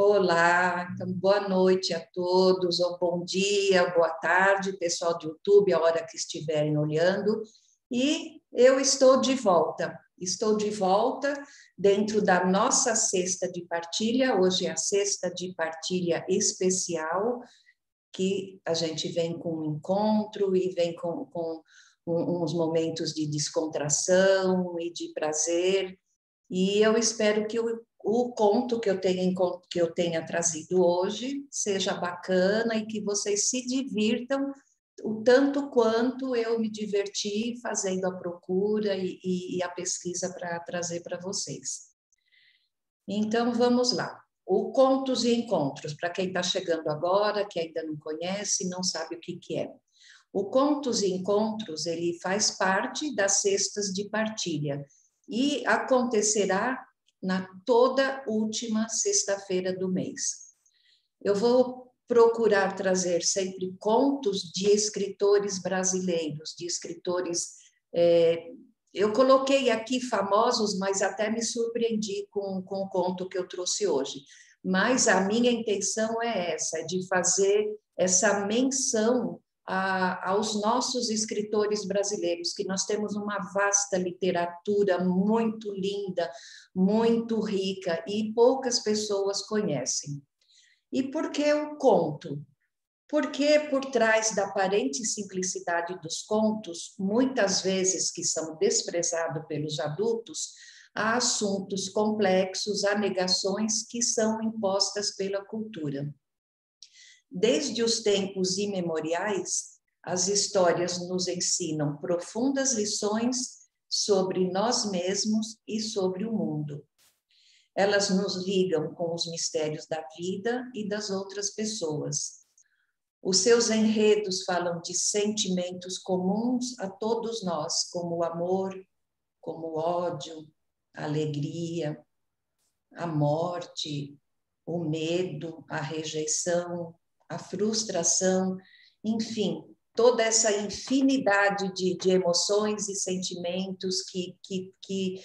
Olá, então boa noite a todos, ou bom dia, boa tarde, pessoal do YouTube, a hora que estiverem olhando. E eu estou de volta dentro da nossa cesta de partilha. Hoje é a cesta de partilha especial, que a gente vem com um encontro e vem com uns momentos de descontração e de prazer. E eu espero que o conto que eu tenha trazido hoje seja bacana e que vocês se divirtam o tanto quanto eu me diverti fazendo a procura e a pesquisa para trazer para vocês. Então, vamos lá. O Contos e Encontros, para quem está chegando agora, que ainda não conhece, não sabe o que é. O Contos e Encontros, ele faz parte das cestas de partilha e acontecerá na toda última sexta-feira do mês. Eu vou procurar trazer sempre contos de escritores brasileiros, de escritores... eu coloquei aqui famosos, mas até me surpreendi com o conto que eu trouxe hoje. Mas a minha intenção é essa, de fazer essa menção aos nossos escritores brasileiros, que nós temos uma vasta literatura muito linda, muito rica, e poucas pessoas conhecem. E por que o conto? Porque por trás da aparente simplicidade dos contos, muitas vezes que são desprezados pelos adultos, há assuntos complexos, há negações que são impostas pela cultura. Desde os tempos imemoriais, as histórias nos ensinam profundas lições sobre nós mesmos e sobre o mundo. Elas nos ligam com os mistérios da vida e das outras pessoas. Os seus enredos falam de sentimentos comuns a todos nós, como o amor, como o ódio, a alegria, a morte, o medo, a rejeição, a frustração, enfim, toda essa infinidade de emoções e sentimentos que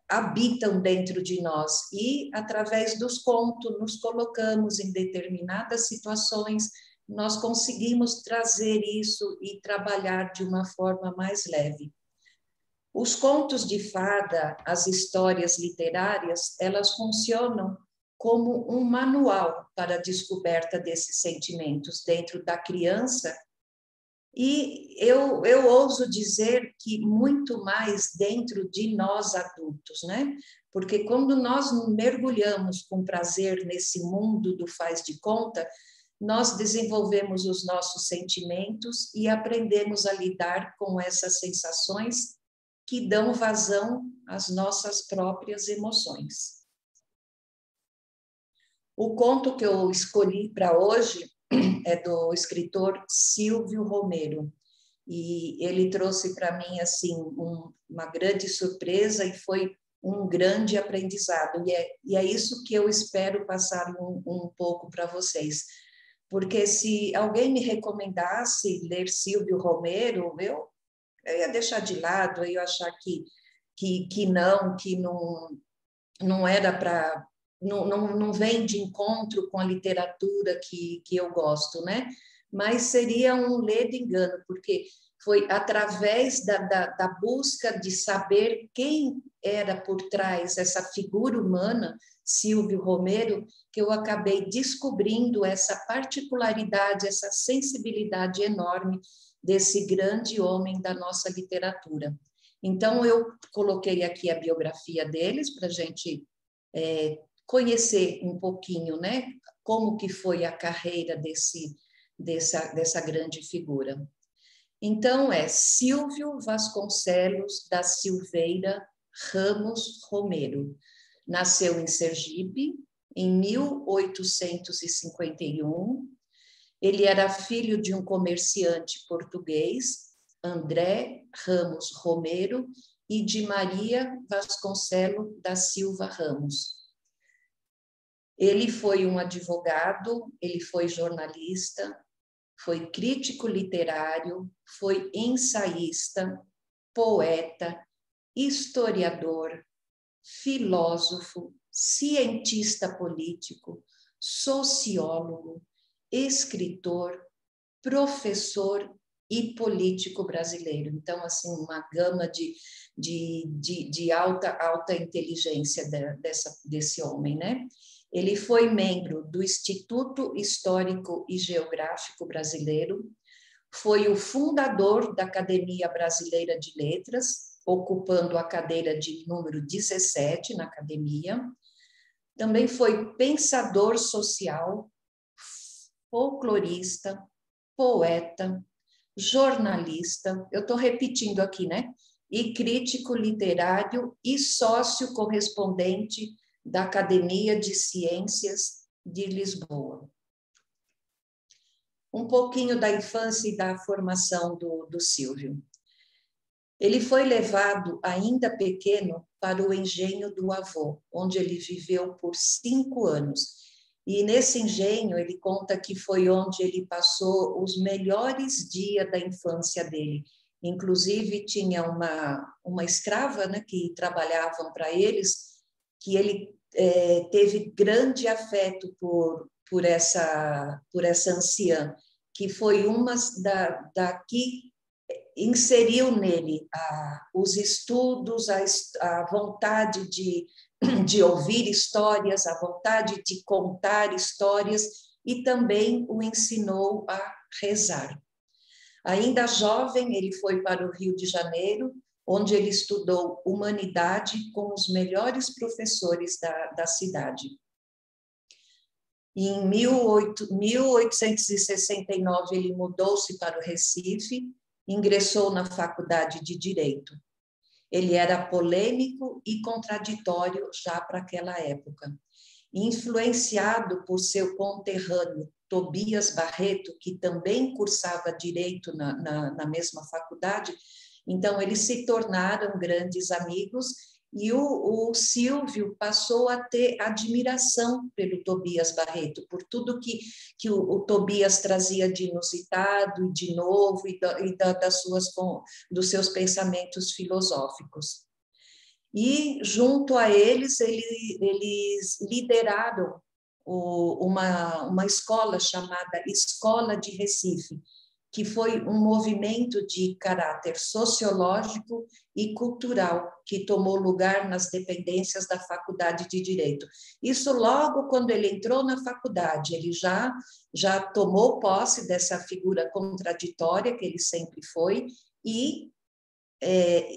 habitam dentro de nós. E, através dos contos, nos colocamos em determinadas situações, nós conseguimos trazer isso e trabalhar de uma forma mais leve. Os contos de fada, as histórias literárias, elas funcionam como um manual para a descoberta desses sentimentos dentro da criança, e eu ouso dizer que muito mais dentro de nós adultos, né? Porque quando nós mergulhamos com prazer nesse mundo do faz de conta, nós desenvolvemos os nossos sentimentos e aprendemos a lidar com essas sensações que dão vazão às nossas próprias emoções. O conto que eu escolhi para hoje é do escritor Silvio Romero, e ele trouxe para mim assim uma grande surpresa e foi um grande aprendizado, e é isso que eu espero passar um pouco para vocês, porque se alguém me recomendasse ler Silvio Romero, eu ia deixar de lado, eu ia achar que não era para... Não vem de encontro com a literatura que eu gosto, né? Mas seria um ledo engano, porque foi através da busca de saber quem era por trás essa figura humana, Silvio Romero, que eu acabei descobrindo essa particularidade, essa sensibilidade enorme desse grande homem da nossa literatura. Então, eu coloquei aqui a biografia deles para a gente conhecer um pouquinho, né, como que foi a carreira dessa grande figura. Então, é Silvio Vasconcelos da Silveira Ramos Romero. Nasceu em Sergipe, em 1851. Ele era filho de um comerciante português, André Ramos Romero, e de Maria Vasconcelos da Silva Ramos. Ele foi um advogado, ele foi jornalista, foi crítico literário, foi ensaísta, poeta, historiador, filósofo, cientista político, sociólogo, escritor, professor e político brasileiro. Então, assim, uma gama de alta inteligência desse homem, né? Ele foi membro do Instituto Histórico e Geográfico Brasileiro, foi o fundador da Academia Brasileira de Letras, ocupando a cadeira de número 17 na academia. Também foi pensador social, folclorista, poeta, jornalista, eu estou repetindo aqui, né? E crítico literário e sócio correspondente da Academia de Ciências de Lisboa. Um pouquinho da infância e da formação do Silvio. Ele foi levado, ainda pequeno, para o engenho do avô, onde ele viveu por 5 anos. E nesse engenho, ele conta que foi onde ele passou os melhores dias da infância dele. Inclusive, tinha uma escrava, né, que trabalhavam para eles, que ele teve grande afeto por essa anciã, que foi uma que inseriu nele os estudos, a vontade de ouvir histórias, a vontade de contar histórias, e também o ensinou a rezar. Ainda jovem, ele foi para o Rio de Janeiro, onde ele estudou humanidade com os melhores professores da cidade. Em 1869, ele mudou-se para o Recife, ingressou na Faculdade de Direito. Ele era polêmico e contraditório já para aquela época. Influenciado por seu conterrâneo Tobias Barreto, que também cursava Direito na mesma faculdade, então eles se tornaram grandes amigos. E o Silvio passou a ter admiração pelo Tobias Barreto, por tudo que o Tobias trazia de inusitado, de novo, dos seus pensamentos filosóficos. E, junto a eles, eles lideraram uma escola chamada Escola de Recife, que foi um movimento de caráter sociológico e cultural que tomou lugar nas dependências da Faculdade de Direito. Isso logo quando ele entrou na faculdade, ele já tomou posse dessa figura contraditória que ele sempre foi e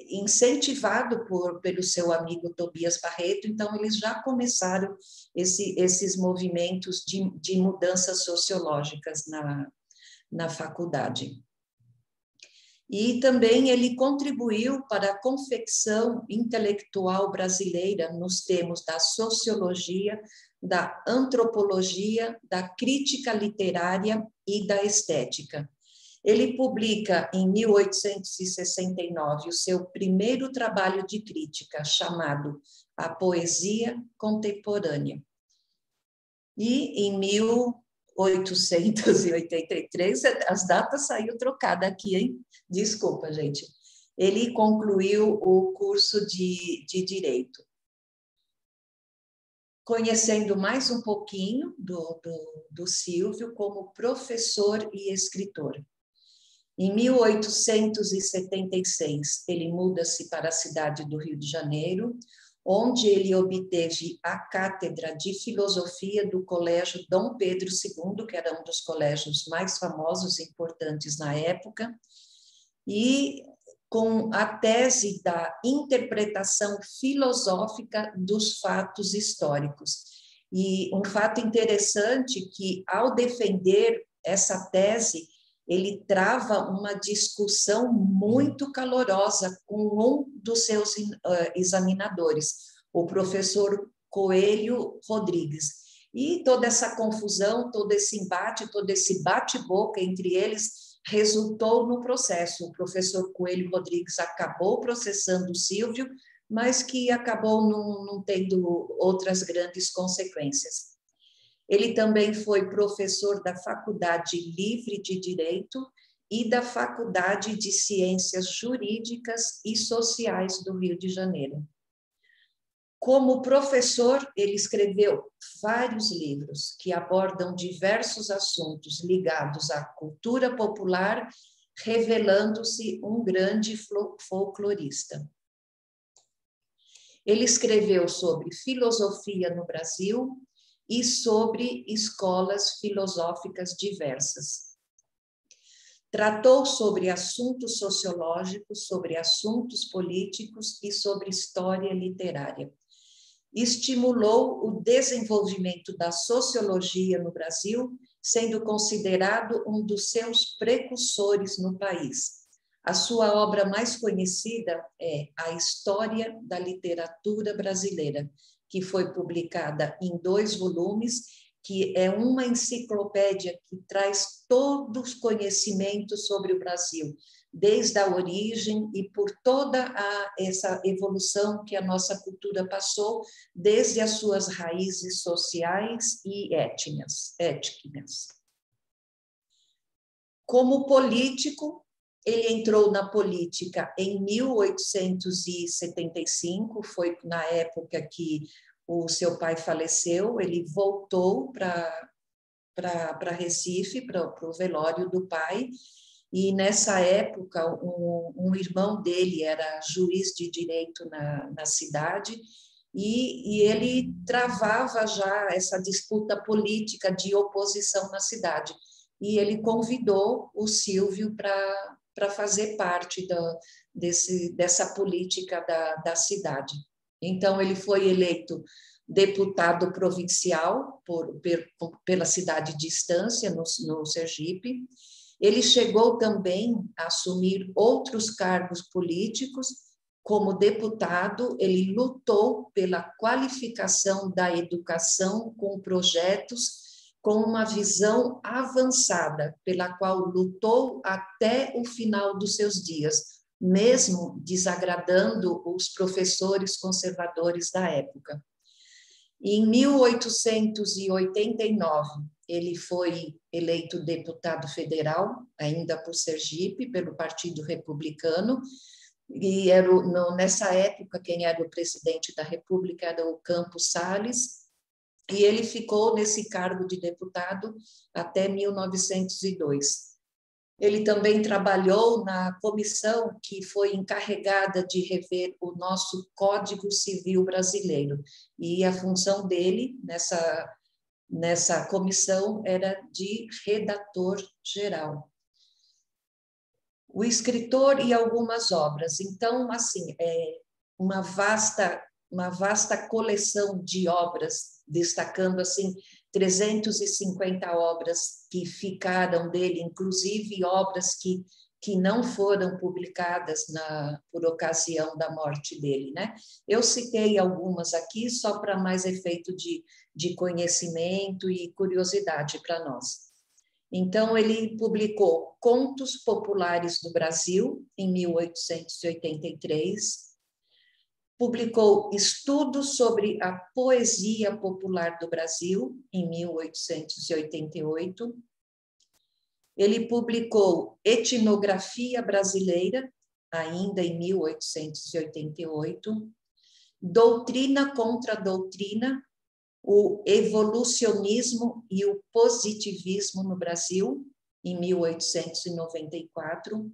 incentivado pelo seu amigo Tobias Barreto, então eles já começaram esses movimentos de mudanças sociológicas na faculdade. E também ele contribuiu para a confecção intelectual brasileira nos termos da sociologia, da antropologia, da crítica literária e da estética. Ele publica, em 1869, o seu primeiro trabalho de crítica, chamado A Poesia Contemporânea. E, em 1883, as datas saíram trocadas aqui, hein? Desculpa, gente. Ele concluiu o curso de Direito. Conhecendo mais um pouquinho do Silvio como professor e escritor. Em 1876, ele muda-se para a cidade do Rio de Janeiro, onde ele obteve a cátedra de filosofia do Colégio Dom Pedro II, que era um dos colégios mais famosos e importantes na época, e com a tese da interpretação filosófica dos fatos históricos. E um fato interessante que, ao defender essa tese, ele trava uma discussão muito calorosa com um dos seus examinadores, o professor Coelho Rodrigues. E toda essa confusão, todo esse embate, todo esse bate-boca entre eles resultou no processo. O professor Coelho Rodrigues acabou processando o Silvio, mas que acabou não tendo outras grandes consequências. Ele também foi professor da Faculdade Livre de Direito e da Faculdade de Ciências Jurídicas e Sociais do Rio de Janeiro. Como professor, ele escreveu vários livros que abordam diversos assuntos ligados à cultura popular, revelando-se um grande folclorista. Ele escreveu sobre filosofia no Brasil e sobre escolas filosóficas diversas. Tratou sobre assuntos sociológicos, sobre assuntos políticos e sobre história literária. Estimulou o desenvolvimento da sociologia no Brasil, sendo considerado um dos seus precursores no país. A sua obra mais conhecida é A História da Literatura Brasileira, que foi publicada em 2 volumes, que é uma enciclopédia que traz todos os conhecimentos sobre o Brasil, desde a origem e por toda essa evolução que a nossa cultura passou, desde as suas raízes sociais e étnicas. Como político, ele entrou na política em 1875, foi na época que o seu pai faleceu, ele voltou para Recife, para o velório do pai, e nessa época um irmão dele era juiz de direito na cidade, e ele travava já essa disputa política de oposição na cidade. E ele convidou o Silvio para fazer parte dessa política da cidade. Então, ele foi eleito deputado provincial pela cidade de Estância, no Sergipe. Ele chegou também a assumir outros cargos políticos. Como deputado, ele lutou pela qualificação da educação com projetos com uma visão avançada, pela qual lutou até o final dos seus dias, mesmo desagradando os professores conservadores da época. Em 1889, ele foi eleito deputado federal, ainda por Sergipe, pelo Partido Republicano, e nessa época quem era o presidente da República era o Campos Salles, e ele ficou nesse cargo de deputado até 1902. Ele também trabalhou na comissão que foi encarregada de rever o nosso Código Civil brasileiro, e a função dele nessa comissão era de redator geral. O escritor e algumas obras. Então, assim, uma vasta coleção de obras, destacando assim 350 obras que ficaram dele, inclusive obras que não foram publicadas por ocasião da morte dele, né? Eu citei algumas aqui só para mais efeito de conhecimento e curiosidade para nós. Então, ele publicou Contos Populares do Brasil, em 1883, publicou Estudos sobre a Poesia Popular do Brasil, em 1888. Ele publicou Etnografia Brasileira, ainda em 1888. Doutrina contra Doutrina, o Evolucionismo e o Positivismo no Brasil, em 1894.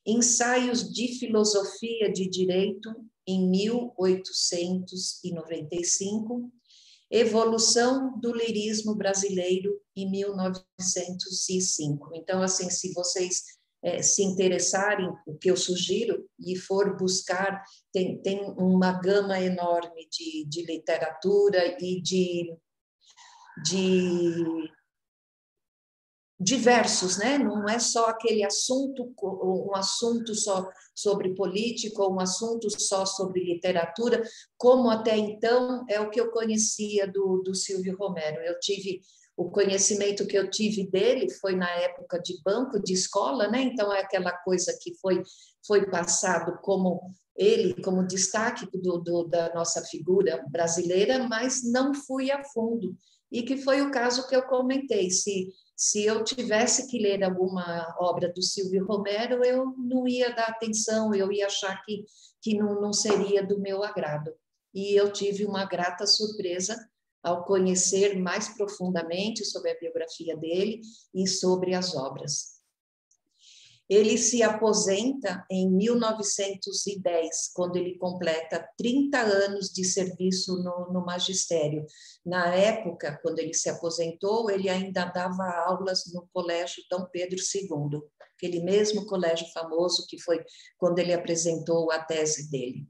Ensaios de Filosofia de Direito, em 1895, Evolução do Lirismo Brasileiro, em 1905. Então, assim, se vocês se interessarem, o que eu sugiro, e for buscar, tem uma gama enorme de literatura e de diversos, né? Não é só aquele assunto, um assunto só sobre política, ou um assunto só sobre literatura, como até então é o que eu conhecia do Silvio Romero. O conhecimento que eu tive dele foi na época de banco, de escola, né? Então é aquela coisa que foi passado como ele, como destaque da nossa figura brasileira, mas não fui a fundo. E que foi o caso que eu comentei. Se eu tivesse que ler alguma obra do Silvio Romero, eu não ia dar atenção, eu ia achar que não seria do meu agrado. e eu tive uma grata surpresa ao conhecer mais profundamente sobre a biografia dele e sobre as obras. Ele se aposenta em 1910, quando ele completa 30 anos de serviço no magistério. Na época, quando ele se aposentou, ele ainda dava aulas no Colégio Dom Pedro II, aquele mesmo colégio famoso que foi quando ele apresentou a tese dele.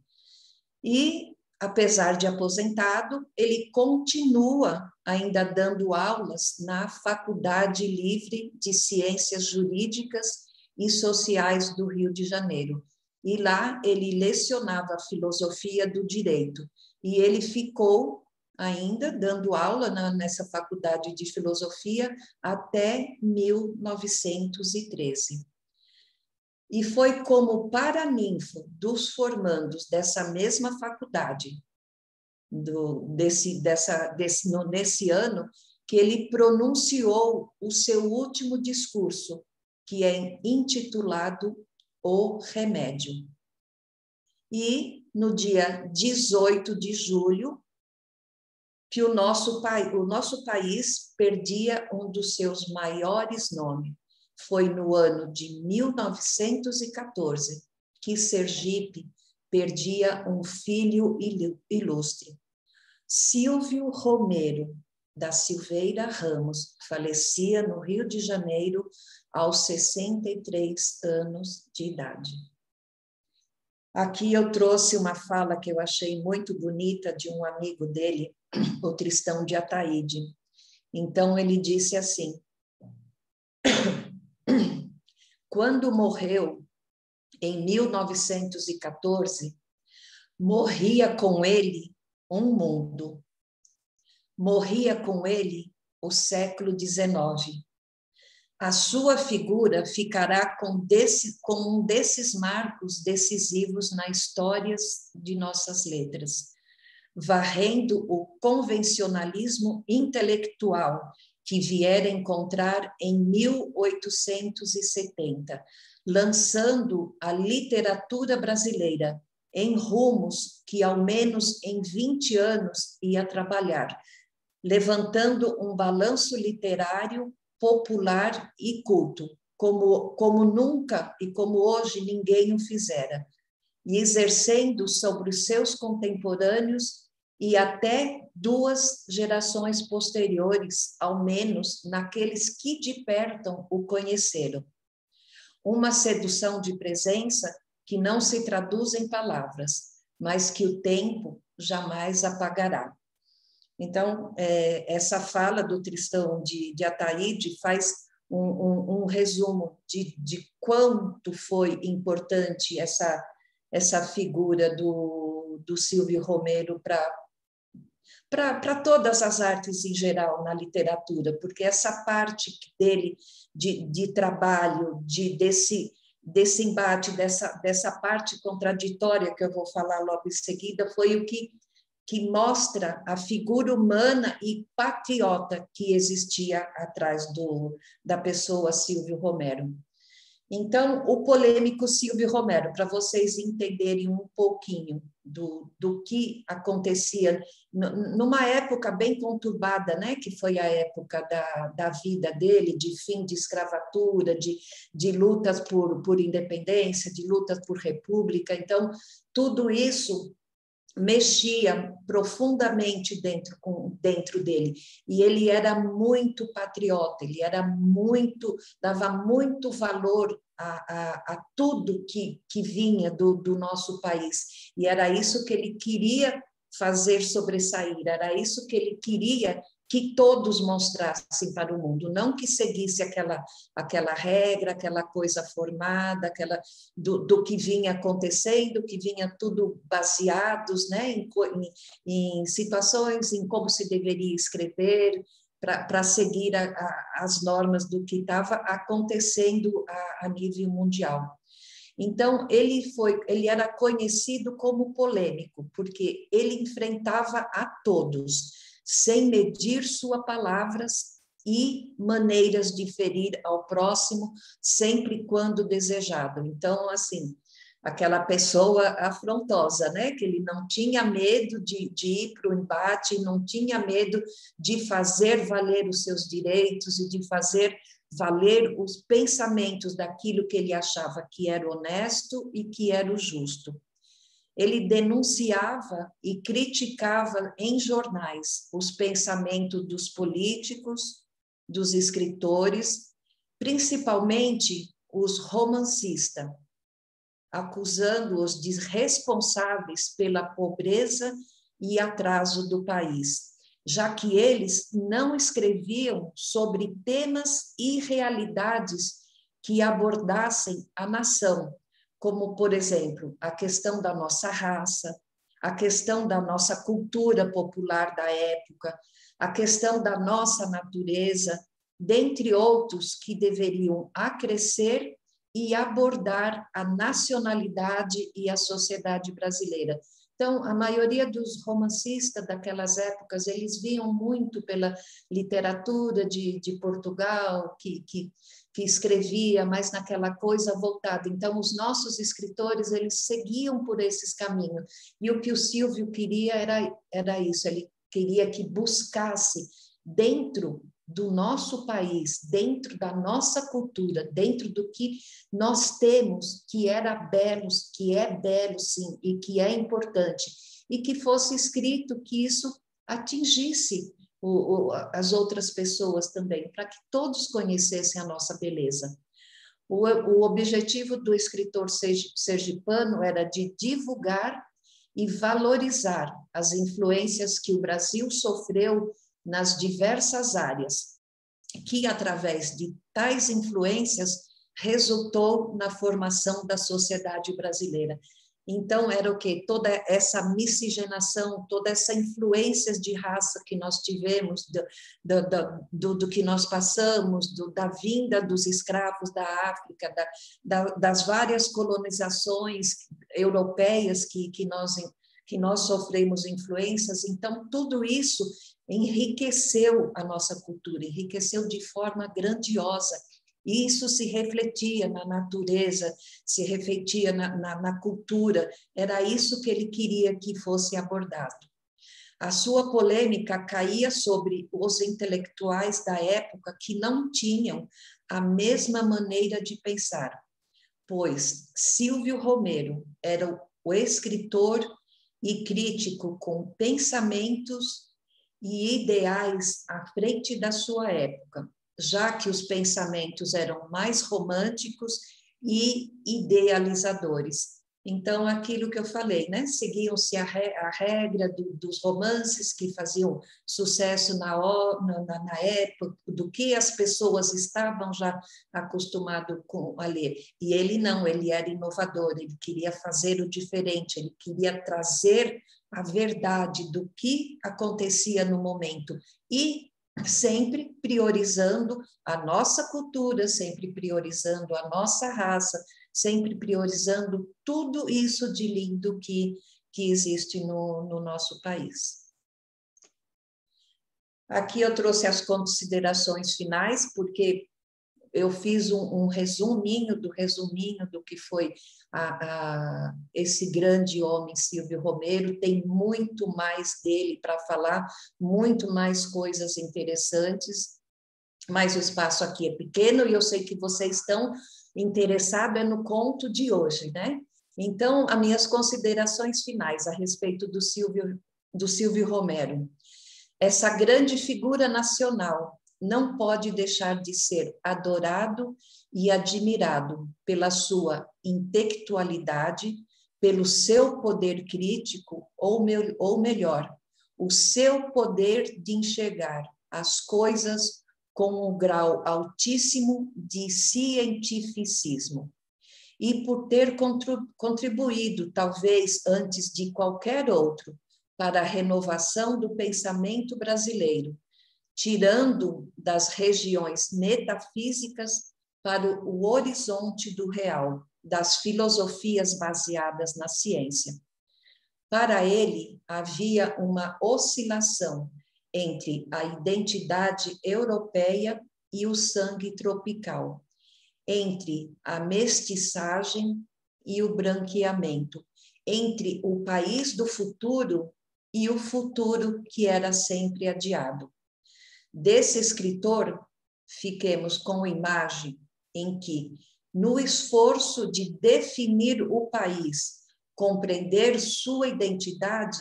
E, apesar de aposentado, ele continua ainda dando aulas na Faculdade Livre de Ciências Jurídicas e Sociais do Rio de Janeiro. E lá ele lecionava a filosofia do direito. E ele ficou ainda dando aula nessa faculdade de filosofia até 1913. E foi como paraninfo dos formandos dessa mesma faculdade, nesse ano, que ele pronunciou o seu último discurso, que é intitulado O Remédio. E no dia 18 de julho, que o nosso país perdia um dos seus maiores nomes. Foi no ano de 1914 que Sergipe perdia um filho ilustre. Silvio Romero da Silveira Ramos falecia no Rio de Janeiro aos 63 anos de idade. Aqui eu trouxe uma fala que eu achei muito bonita de um amigo dele, o Tristão de Ataíde. Então ele disse assim: quando morreu em 1914, morria com ele um mundo. Morria com ele o século XIX. A sua figura ficará com um desses marcos decisivos na história de nossas letras, varrendo o convencionalismo intelectual que viera encontrar em 1870, lançando a literatura brasileira em rumos que, ao menos em 20 anos, ia trabalhar, levantando um balanço literário, popular e culto, como nunca e como hoje ninguém o fizera, e exercendo sobre os seus contemporâneos e até 2 gerações posteriores, ao menos naqueles que de perto o conheceram. Uma sedução de presença que não se traduz em palavras, mas que o tempo jamais apagará. Então, essa fala do Tristão de Ataíde faz um resumo de quanto foi importante essa figura do Silvio Romero para todas as artes em geral, na literatura, porque essa parte dele de trabalho, desse embate, dessa parte contraditória que eu vou falar logo em seguida, foi o que mostra a figura humana e patriota que existia atrás da pessoa Silvio Romero. Então, o polêmico Silvio Romero, para vocês entenderem um pouquinho do que acontecia numa época bem conturbada, né, que foi a época da vida dele, de fim de escravatura, de lutas por independência, de lutas por república. Então, tudo isso mexia profundamente dentro dele, e ele era muito patriota, ele dava muito valor a tudo que vinha do nosso país, e era isso que ele queria fazer sobressair, era isso que ele queria que todos mostrassem para o mundo, não que seguisse aquela regra, aquela coisa formada, do que vinha acontecendo, que vinha tudo baseados, né, em situações, em como se deveria escrever, para seguir as normas do que estava acontecendo a nível mundial. Então, ele era conhecido como polêmico, porque ele enfrentava a todos, sem medir suas palavras e maneiras de ferir ao próximo, sempre quando desejado. Então, assim, aquela pessoa afrontosa, né? Que ele não tinha medo de ir para o embate, não tinha medo de fazer valer os seus direitos e de fazer valer os pensamentos daquilo que ele achava que era honesto e que era o justo. Ele denunciava e criticava em jornais os pensamentos dos políticos, dos escritores, principalmente os romancistas, acusando-os de responsáveis pela pobreza e atraso do país, já que eles não escreviam sobre temas e realidades que abordassem a nação, como, por exemplo, a questão da nossa raça, a questão da nossa cultura popular da época, a questão da nossa natureza, dentre outros que deveriam acrescer e abordar a nacionalidade e a sociedade brasileira. Então, a maioria dos romancistas daquelas épocas, eles viam muito pela literatura de Portugal, que escrevia mais naquela coisa voltada. Então, os nossos escritores, eles seguiam por esses caminhos. E o que o Silvio queria era isso, ele queria que buscasse dentro do nosso país, dentro da nossa cultura, dentro do que nós temos, que era belo, que é belo, sim, e que é importante, e que fosse escrito que isso atingisse as outras pessoas também, para que todos conhecessem a nossa beleza. O objetivo do escritor sergipano era de divulgar e valorizar as influências que o Brasil sofreu nas diversas áreas, que através de tais influências resultou na formação da sociedade brasileira. Então, era o quê? Toda essa miscigenação, toda essa influência de raça que nós tivemos, do que nós passamos, da vinda dos escravos da África, das várias colonizações europeias que nós sofremos influências. Então, tudo isso enriqueceu a nossa cultura, enriqueceu de forma grandiosa. E isso se refletia na natureza, se refletia na cultura. Era isso que ele queria que fosse abordado. A sua polêmica caía sobre os intelectuais da época que não tinham a mesma maneira de pensar, pois Silvio Romero era o escritor e crítico com pensamentos e ideais à frente da sua época, já que os pensamentos eram mais românticos e idealizadores. Então, aquilo que eu falei, né? Seguiam-se a regra dos romances que faziam sucesso na época, do que as pessoas estavam já acostumadas a ler. E ele não, ele era inovador, ele queria fazer o diferente, ele queria trazer a verdade do que acontecia no momento e sempre priorizando a nossa cultura, sempre priorizando a nossa raça, sempre priorizando tudo isso de lindo que existe no nosso país. Aqui eu trouxe as considerações finais, porque eu fiz um resuminho do que foi esse grande homem, Silvio Romero. Tem muito mais dele para falar, muito mais coisas interessantes, mas o espaço aqui é pequeno e eu sei que vocês estão interessados no conto de hoje, né? Então, as minhas considerações finais a respeito do Silvio Romero. Essa grande figura nacional não pode deixar de ser adorado e admirado pela sua intelectualidade, pelo seu poder crítico, ou melhor, o seu poder de enxergar as coisas com um grau altíssimo de cientificismo. E por ter contribuído, talvez antes de qualquer outro, para a renovação do pensamento brasileiro, tirando das regiões metafísicas para o horizonte do real, das filosofias baseadas na ciência. Para ele, havia uma oscilação entre a identidade europeia e o sangue tropical, entre a mestiçagem e o branqueamento entre o país do futuro e o futuro que era sempre adiado. Desse escritor, fiquemos com a imagem em que, no esforço de definir o país, compreender sua identidade,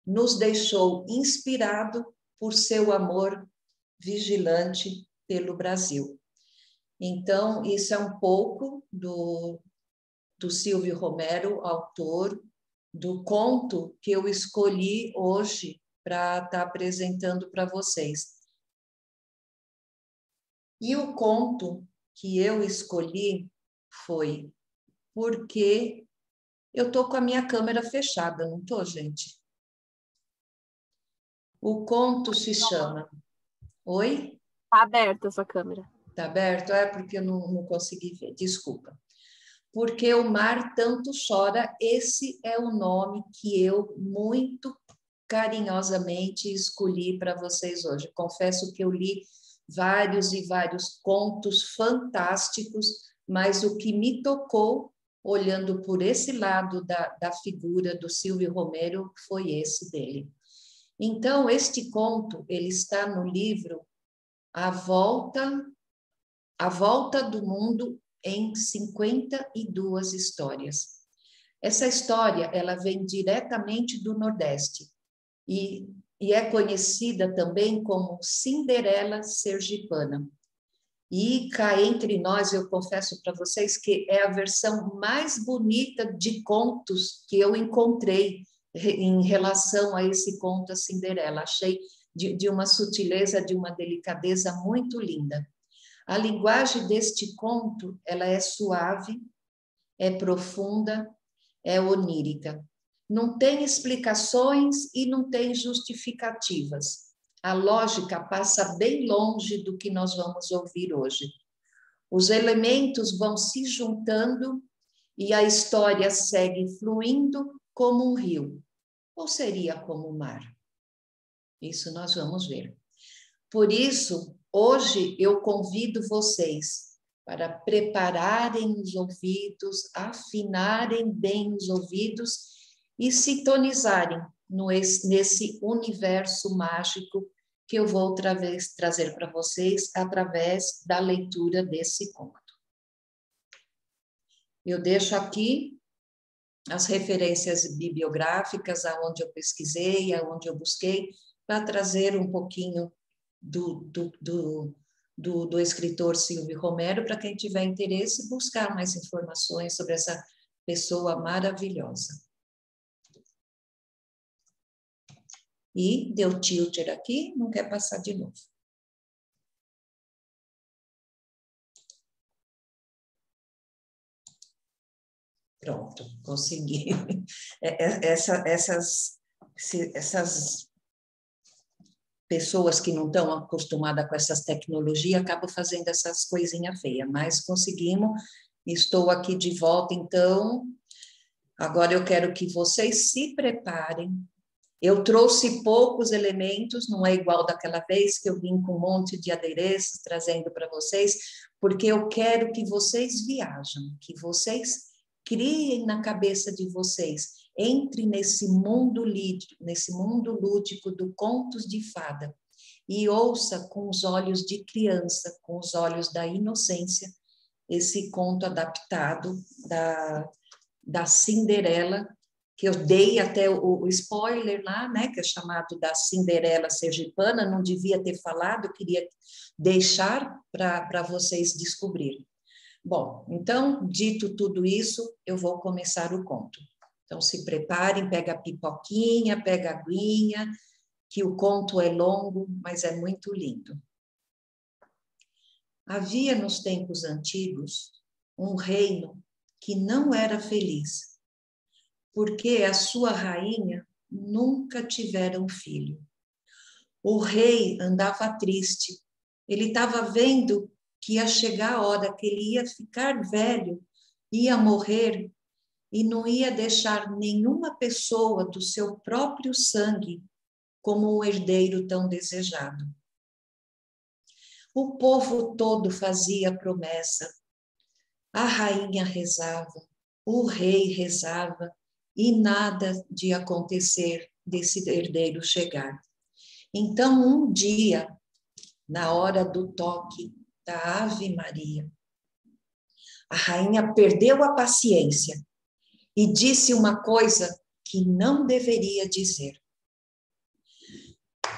nos deixou inspirado por seu amor vigilante pelo Brasil. Então, isso é um pouco do Silvio Romero, autor do conto que eu escolhi hoje para estar apresentando para vocês. E o conto que eu escolhi foi Porque eu estou com a minha câmera fechada, não estou, gente? O conto se chama... Oi? Está aberta a sua câmera. Está aberto? É porque eu não consegui ver, desculpa. Porque o mar tanto chora, esse é o nome que eu muito carinhosamente escolhi para vocês hoje. Confesso que eu li vários e vários contos fantásticos, mas o que me tocou, olhando por esse lado da figura do Silvio Romero, foi esse dele. Então, este conto, ele está no livro A Volta do Mundo em 52 histórias. Essa história, ela vem diretamente do Nordeste e é conhecida também como Cinderela Sergipana. E cá entre nós, eu confesso para vocês que é a versão mais bonita de contos que eu encontrei em relação a esse conto, a Cinderela. Achei de uma sutileza, de uma delicadeza muito linda. A linguagem deste conto, ela é suave, é profunda, é onírica. Não tem explicações e não tem justificativas. A lógica passa bem longe do que nós vamos ouvir hoje. Os elementos vão se juntando e a história segue fluindo como um rio, ou seria como o mar. Isso nós vamos ver. Por isso, hoje eu convido vocês para prepararem os ouvidos, afinarem bem os ouvidos e sintonizarem nesse universo mágico que eu vou trazer para vocês através da leitura desse conto. Eu deixo aqui as referências bibliográficas, aonde eu pesquisei, aonde eu busquei, para trazer um pouquinho do escritor Silvio Romero, para quem tiver interesse, buscar mais informações sobre essa pessoa maravilhosa. E deu tilter aqui, não quer passar de novo. Pronto, consegui. Essas pessoas que não estão acostumadas com essas tecnologias acabam fazendo essas coisinhas feias, mas conseguimos. Estou aqui de volta, então. Agora eu quero que vocês se preparem. Eu trouxe poucos elementos, não é igual daquela vez que eu vim com um monte de adereços trazendo para vocês, porque eu quero que vocês viajem, que vocês criem na cabeça de vocês, entre nesse mundo lúdico do contos de fada e ouça com os olhos de criança, com os olhos da inocência, esse conto adaptado da Cinderela, que eu dei até o spoiler lá, né, que é chamado da Cinderela Sergipana, não devia ter falado, queria deixar para vocês descobrirem. Bom, então, dito tudo isso, eu vou começar o conto. Então, se preparem, pega a pipoquinha, pega a aguinha, que o conto é longo, mas é muito lindo. Havia nos tempos antigos um reino que não era feliz, porque a sua rainha nunca tivera um filho. O rei andava triste, ele estava vendo que ia chegar a hora que ele ia ficar velho, ia morrer e não ia deixar nenhuma pessoa do seu próprio sangue como um herdeiro tão desejado. O povo todo fazia promessa, a rainha rezava, O rei rezava e nada de acontecer desse herdeiro chegar. Então, um dia, na hora do toque da Ave Maria, a rainha perdeu a paciência e disse uma coisa que não deveria dizer.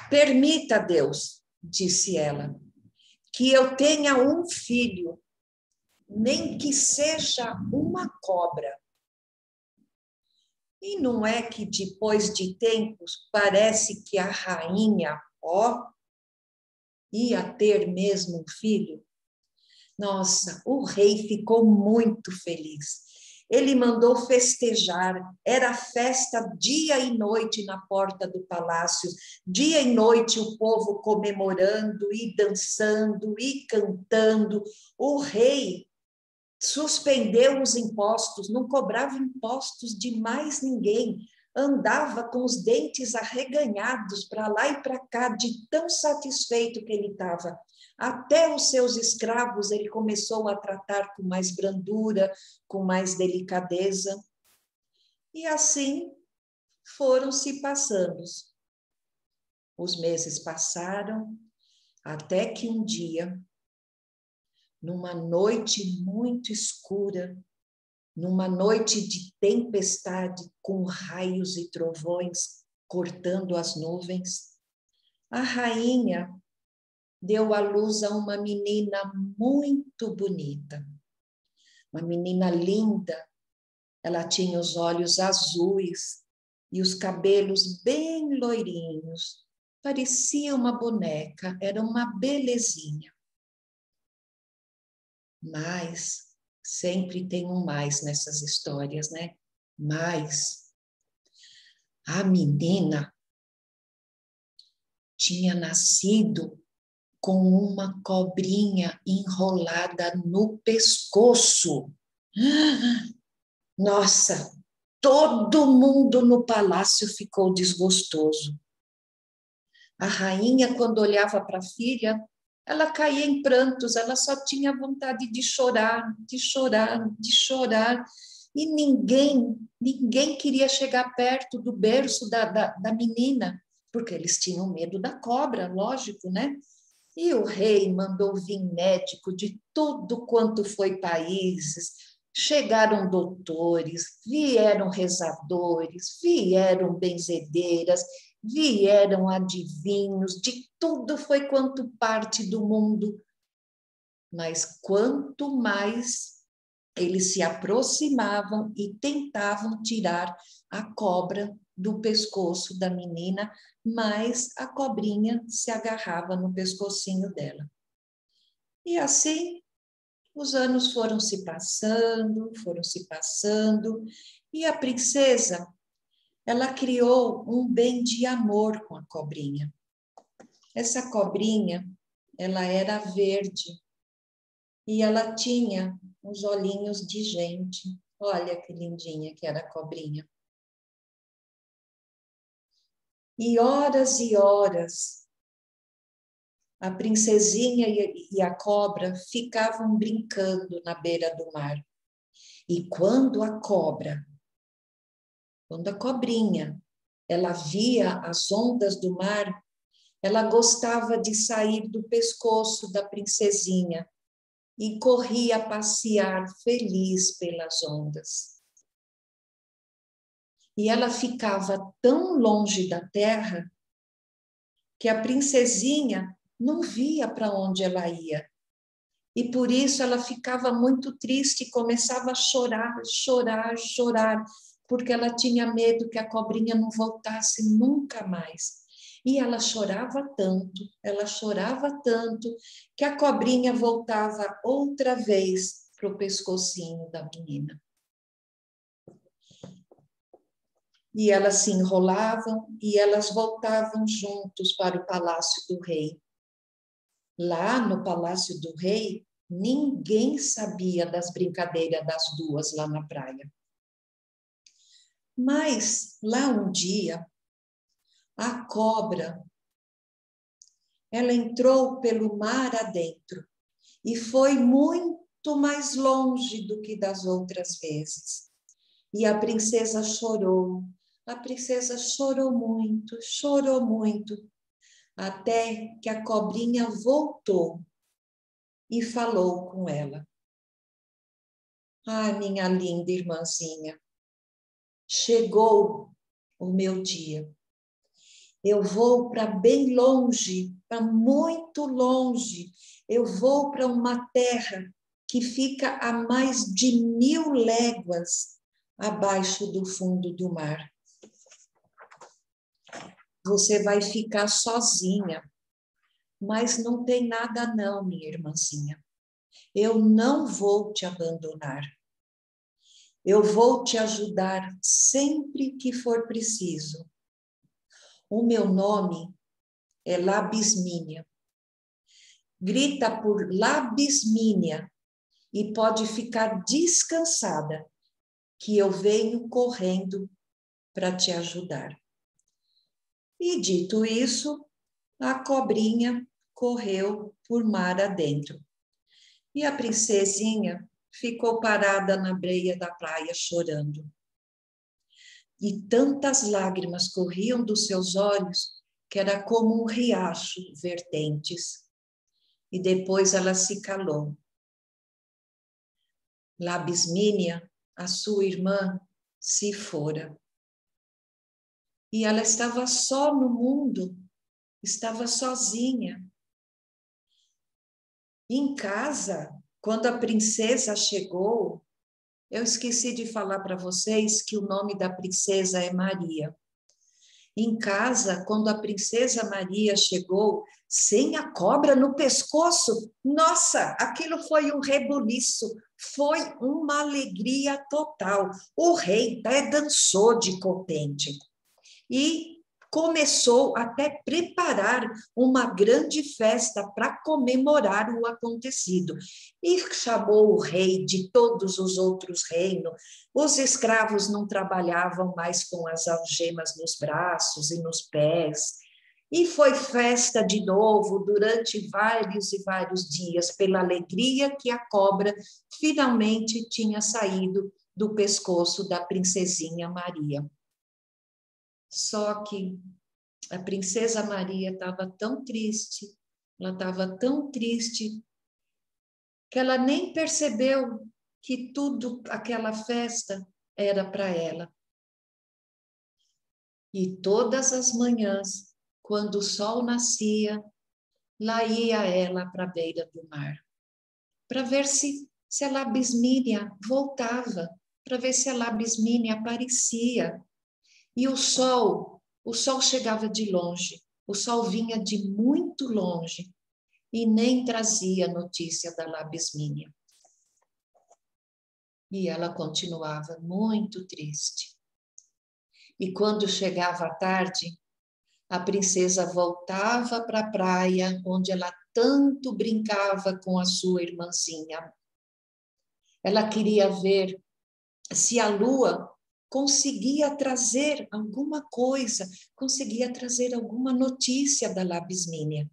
Permita, Deus, disse ela, que eu tenha um filho, nem que seja uma cobra. E não é que depois de tempos parece que a rainha, ia ter mesmo um filho? Nossa, o rei ficou muito feliz. Ele mandou festejar, era festa dia e noite na porta do palácio, dia e noite o povo comemorando e dançando e cantando. O rei suspendeu os impostos, não cobrava impostos de mais ninguém, andava com os dentes arreganhados para lá e para cá, de tão satisfeito que ele estava. Até os seus escravos ele começou a tratar com mais brandura, com mais delicadeza. E assim foram se passando. Os meses passaram, até que um dia, numa noite muito escura, numa noite de tempestade, com raios e trovões cortando as nuvens, a rainha deu à luz a uma menina muito bonita, uma menina linda. Ela tinha os olhos azuis e os cabelos bem loirinhos, parecia uma boneca, era uma belezinha. Mas sempre tem um mais nessas histórias, né? Mas a menina tinha nascido com uma cobrinha enrolada no pescoço. Nossa, todo mundo no palácio ficou desgostoso. A rainha, quando olhava para a filha, ela caía em prantos, ela só tinha vontade de chorar, de chorar, de chorar. E ninguém queria chegar perto do berço da menina, porque eles tinham medo da cobra, lógico, né? E o rei mandou vir médico de tudo quanto foi países, chegaram doutores, vieram rezadores, vieram benzedeiras, vieram adivinhos, de tudo foi quanto parte do mundo. Mas quanto mais eles se aproximavam e tentavam tirar a cobra do pescoço da menina, mais a cobrinha se agarrava no pescocinho dela. E assim os anos foram se passando, e a princesa, ela criou um bem de amor com a cobrinha. Essa cobrinha, ela era verde e ela tinha uns olhinhos de gente. Olha que lindinha que era a cobrinha. E horas, a princesinha e a cobra ficavam brincando na beira do mar. E quando a cobrinha, ela via as ondas do mar, ela gostava de sair do pescoço da princesinha e corria a passear feliz pelas ondas. E ela ficava tão longe da terra que a princesinha não via para onde ela ia. E por isso ela ficava muito triste e começava a chorar, porque ela tinha medo que a cobrinha não voltasse nunca mais. E ela chorava tanto, que a cobrinha voltava outra vez para o pescocinho da menina. E elas se enrolavam e elas voltavam juntos para o palácio do rei. Lá no palácio do rei, ninguém sabia das brincadeiras das duas lá na praia. Mas lá um dia, a cobra, ela entrou pelo mar adentro e foi muito mais longe do que das outras vezes. E a princesa chorou. A princesa chorou muito, até que a cobrinha voltou e falou com ela. Ah, minha linda irmãzinha, chegou o meu dia. Eu vou para bem longe, para muito longe. Eu vou para uma terra que fica a mais de 1000 léguas abaixo do fundo do mar. Você vai ficar sozinha, mas não tem nada não, minha irmãzinha. Eu não vou te abandonar. Eu vou te ajudar sempre que for preciso. O meu nome é Labismínia. Grita por Labismínia e pode ficar descansada, que eu venho correndo para te ajudar. E dito isso, a cobrinha correu por mar adentro. E a princesinha ficou parada na beira da praia chorando. E tantas lágrimas corriam dos seus olhos que era como um riacho vertentes. E depois ela se calou. Labismínia, a sua irmã, se fora. E ela estava só no mundo, estava sozinha. Em casa, quando a princesa chegou, eu esqueci de falar para vocês que o nome da princesa é Maria. Em casa, quando a princesa Maria chegou, sem a cobra no pescoço, nossa, aquilo foi um rebuliço, foi uma alegria total. O rei até dançou de contente e começou até preparar uma grande festa para comemorar o acontecido. E chamou o rei de todos os outros reinos. Os escravos não trabalhavam mais com as algemas nos braços e nos pés. E foi festa de novo durante vários e vários dias, pela alegria que a cobra finalmente tinha saído do pescoço da princesinha Maria. Só que a princesa Maria estava tão triste, ela estava tão triste, que ela nem percebeu que tudo aquela festa era para ela. E todas as manhãs, quando o sol nascia, lá ia ela para a beira do mar, para ver se a Labismínia voltava, para ver se a Labismínia aparecia. E o sol chegava de longe, o sol vinha de muito longe e nem trazia notícia da Labismínia. E ela continuava muito triste. E quando chegava a tarde, a princesa voltava para a praia, onde ela tanto brincava com a sua irmãzinha. Ela queria ver se a lua conseguia trazer alguma coisa, conseguia trazer alguma notícia da Labismínia.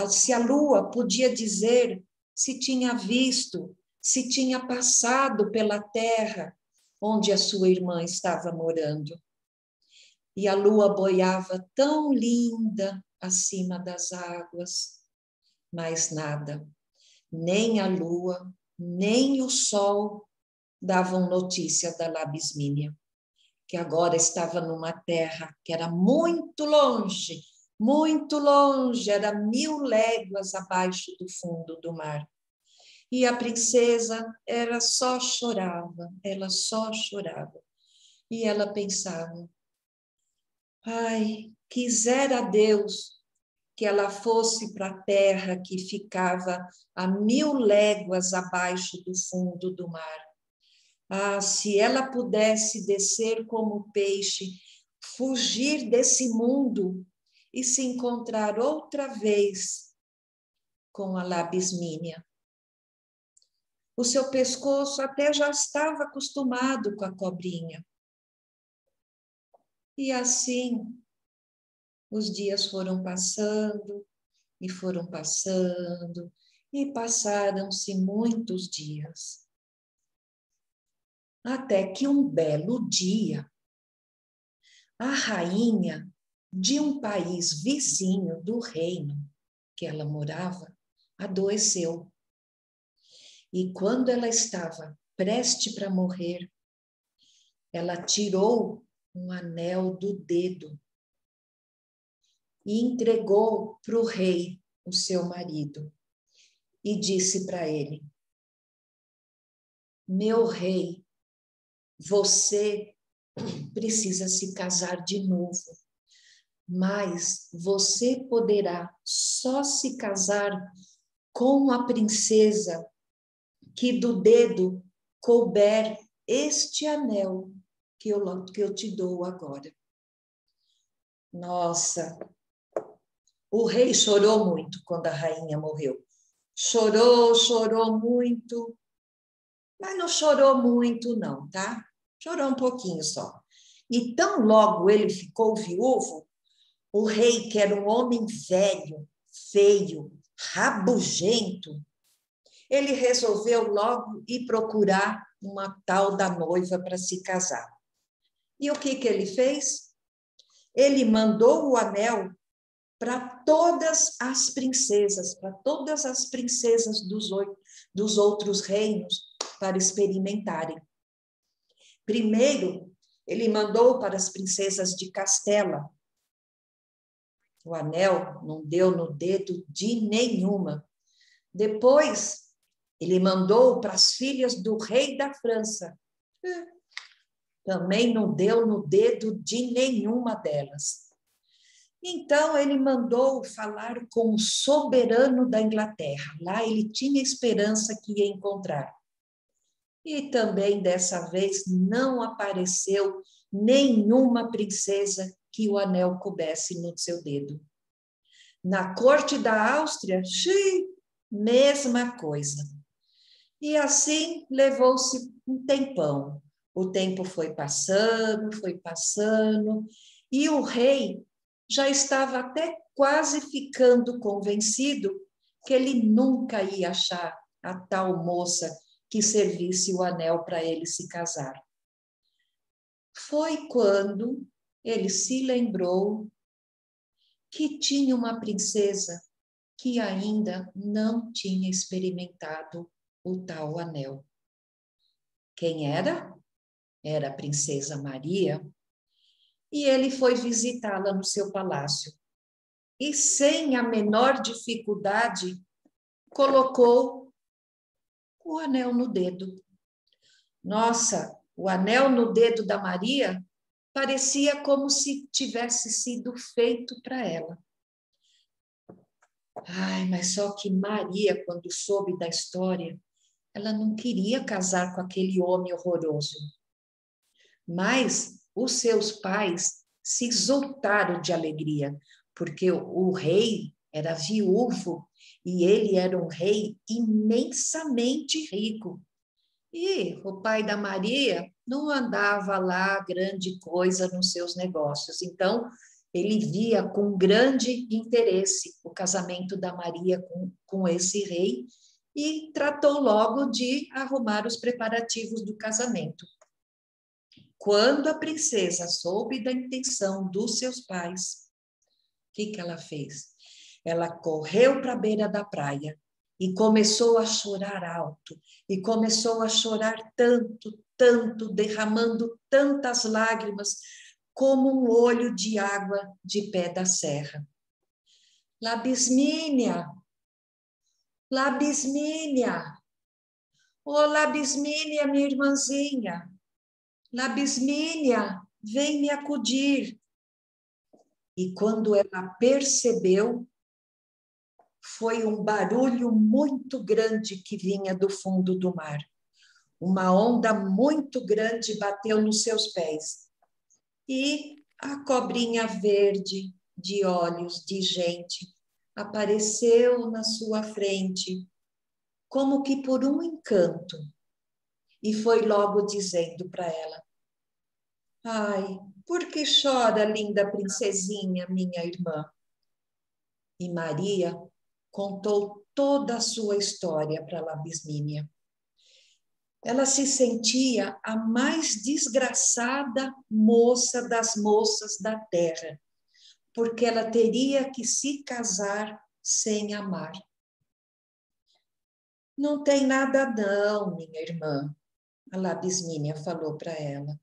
Se a lua podia dizer se tinha visto, se tinha passado pela terra onde a sua irmã estava morando. E a lua boiava tão linda acima das águas, mas nada, nem a lua, nem o sol davam notícia da Labismínia, que agora estava numa terra que era muito longe, era 1000 léguas abaixo do fundo do mar. E a princesa, ela só chorava. E ela pensava, ai, quisera Deus que ela fosse para a terra que ficava a 1000 léguas abaixo do fundo do mar. Ah, se ela pudesse descer como peixe, fugir desse mundo e se encontrar outra vez com a Labismínia. O seu pescoço até já estava acostumado com a cobrinha. E assim, os dias foram passando, e passaram-se muitos dias. Até que um belo dia, a rainha de um país vizinho do reino que ela morava adoeceu. E quando ela estava prestes para morrer, ela tirou um anel do dedo e entregou para o rei, o seu marido, e disse para ele: meu rei, você precisa se casar de novo, mas você poderá só se casar com a princesa que do dedo couber este anel que eu te dou agora. Nossa, o rei chorou muito quando a rainha morreu. Chorou muito, mas não chorou muito não, tá? Chorou um pouquinho só. E tão logo ele ficou viúvo, o rei, que era um homem velho, feio, rabugento, ele resolveu logo ir procurar uma tal da noiva para se casar. E o que ele fez? Ele mandou o anel para todas as princesas dos outros reinos, para experimentarem. Primeiro, ele mandou para as princesas de Castela. O anel não deu no dedo de nenhuma. Depois, ele mandou para as filhas do rei da França. Também não deu no dedo de nenhuma delas. Então, ele mandou falar com o soberano da Inglaterra. Lá ele tinha esperança que ia encontrar. E também, dessa vez, não apareceu nenhuma princesa que o anel coubesse no seu dedo. Na corte da Áustria, mesma coisa. E assim levou-se um tempão. O tempo foi passando, e o rei já estava até quase ficando convencido que ele nunca ia achar a tal moça que servisse o anel para ele se casar. Foi quando ele se lembrou que tinha uma princesa que ainda não tinha experimentado o tal anel. Quem era? Era a princesa Maria. E ele foi visitá-la no seu palácio. E, sem a menor dificuldade, colocou o anel no dedo. Nossa, o anel no dedo da Maria parecia como se tivesse sido feito para ela. Ai, mas só que Maria, quando soube da história, ela não queria casar com aquele homem horroroso. Mas os seus pais se exultaram de alegria, porque o rei era viúvo e ele era um rei imensamente rico. E o pai da Maria não andava lá grande coisa nos seus negócios. Então, ele via com grande interesse o casamento da Maria com esse rei e tratou logo de arrumar os preparativos do casamento. Quando a princesa soube da intenção dos seus pais, o que ela fez? Ela correu para a beira da praia e começou a chorar alto, e começou a chorar tanto, tanto, derramando tantas lágrimas, como um olho de água de pé da serra. Labismínia, Labismínia, ô Labismínia, minha irmãzinha, Labismínia, vem me acudir. E quando ela percebeu, foi um barulho muito grande que vinha do fundo do mar. Uma onda muito grande bateu nos seus pés. E a cobrinha verde, de olhos de gente, apareceu na sua frente, como que por um encanto, e foi logo dizendo para ela: ai, por que chora, linda princesinha, minha irmã? E Maria contou toda a sua história para Labismínia. ela se sentia a mais desgraçada moça das moças da terra, porque ela teria que se casar sem amar. Não tem nada não, minha irmã, a Labismínia falou para ela.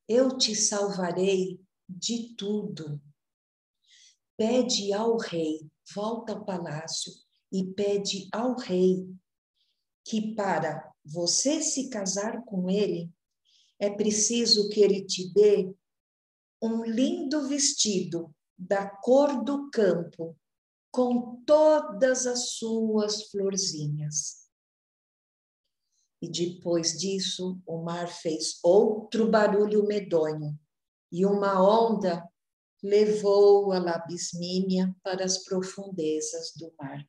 Eu te salvarei de tudo. Pede ao rei, volta ao palácio e pede ao rei que para você se casar com ele, é preciso que ele te dê um lindo vestido da cor do campo, com todas as suas florzinhas. E depois disso, o mar fez outro barulho medonho, e uma onda levou a Labismínia para as profundezas do mar.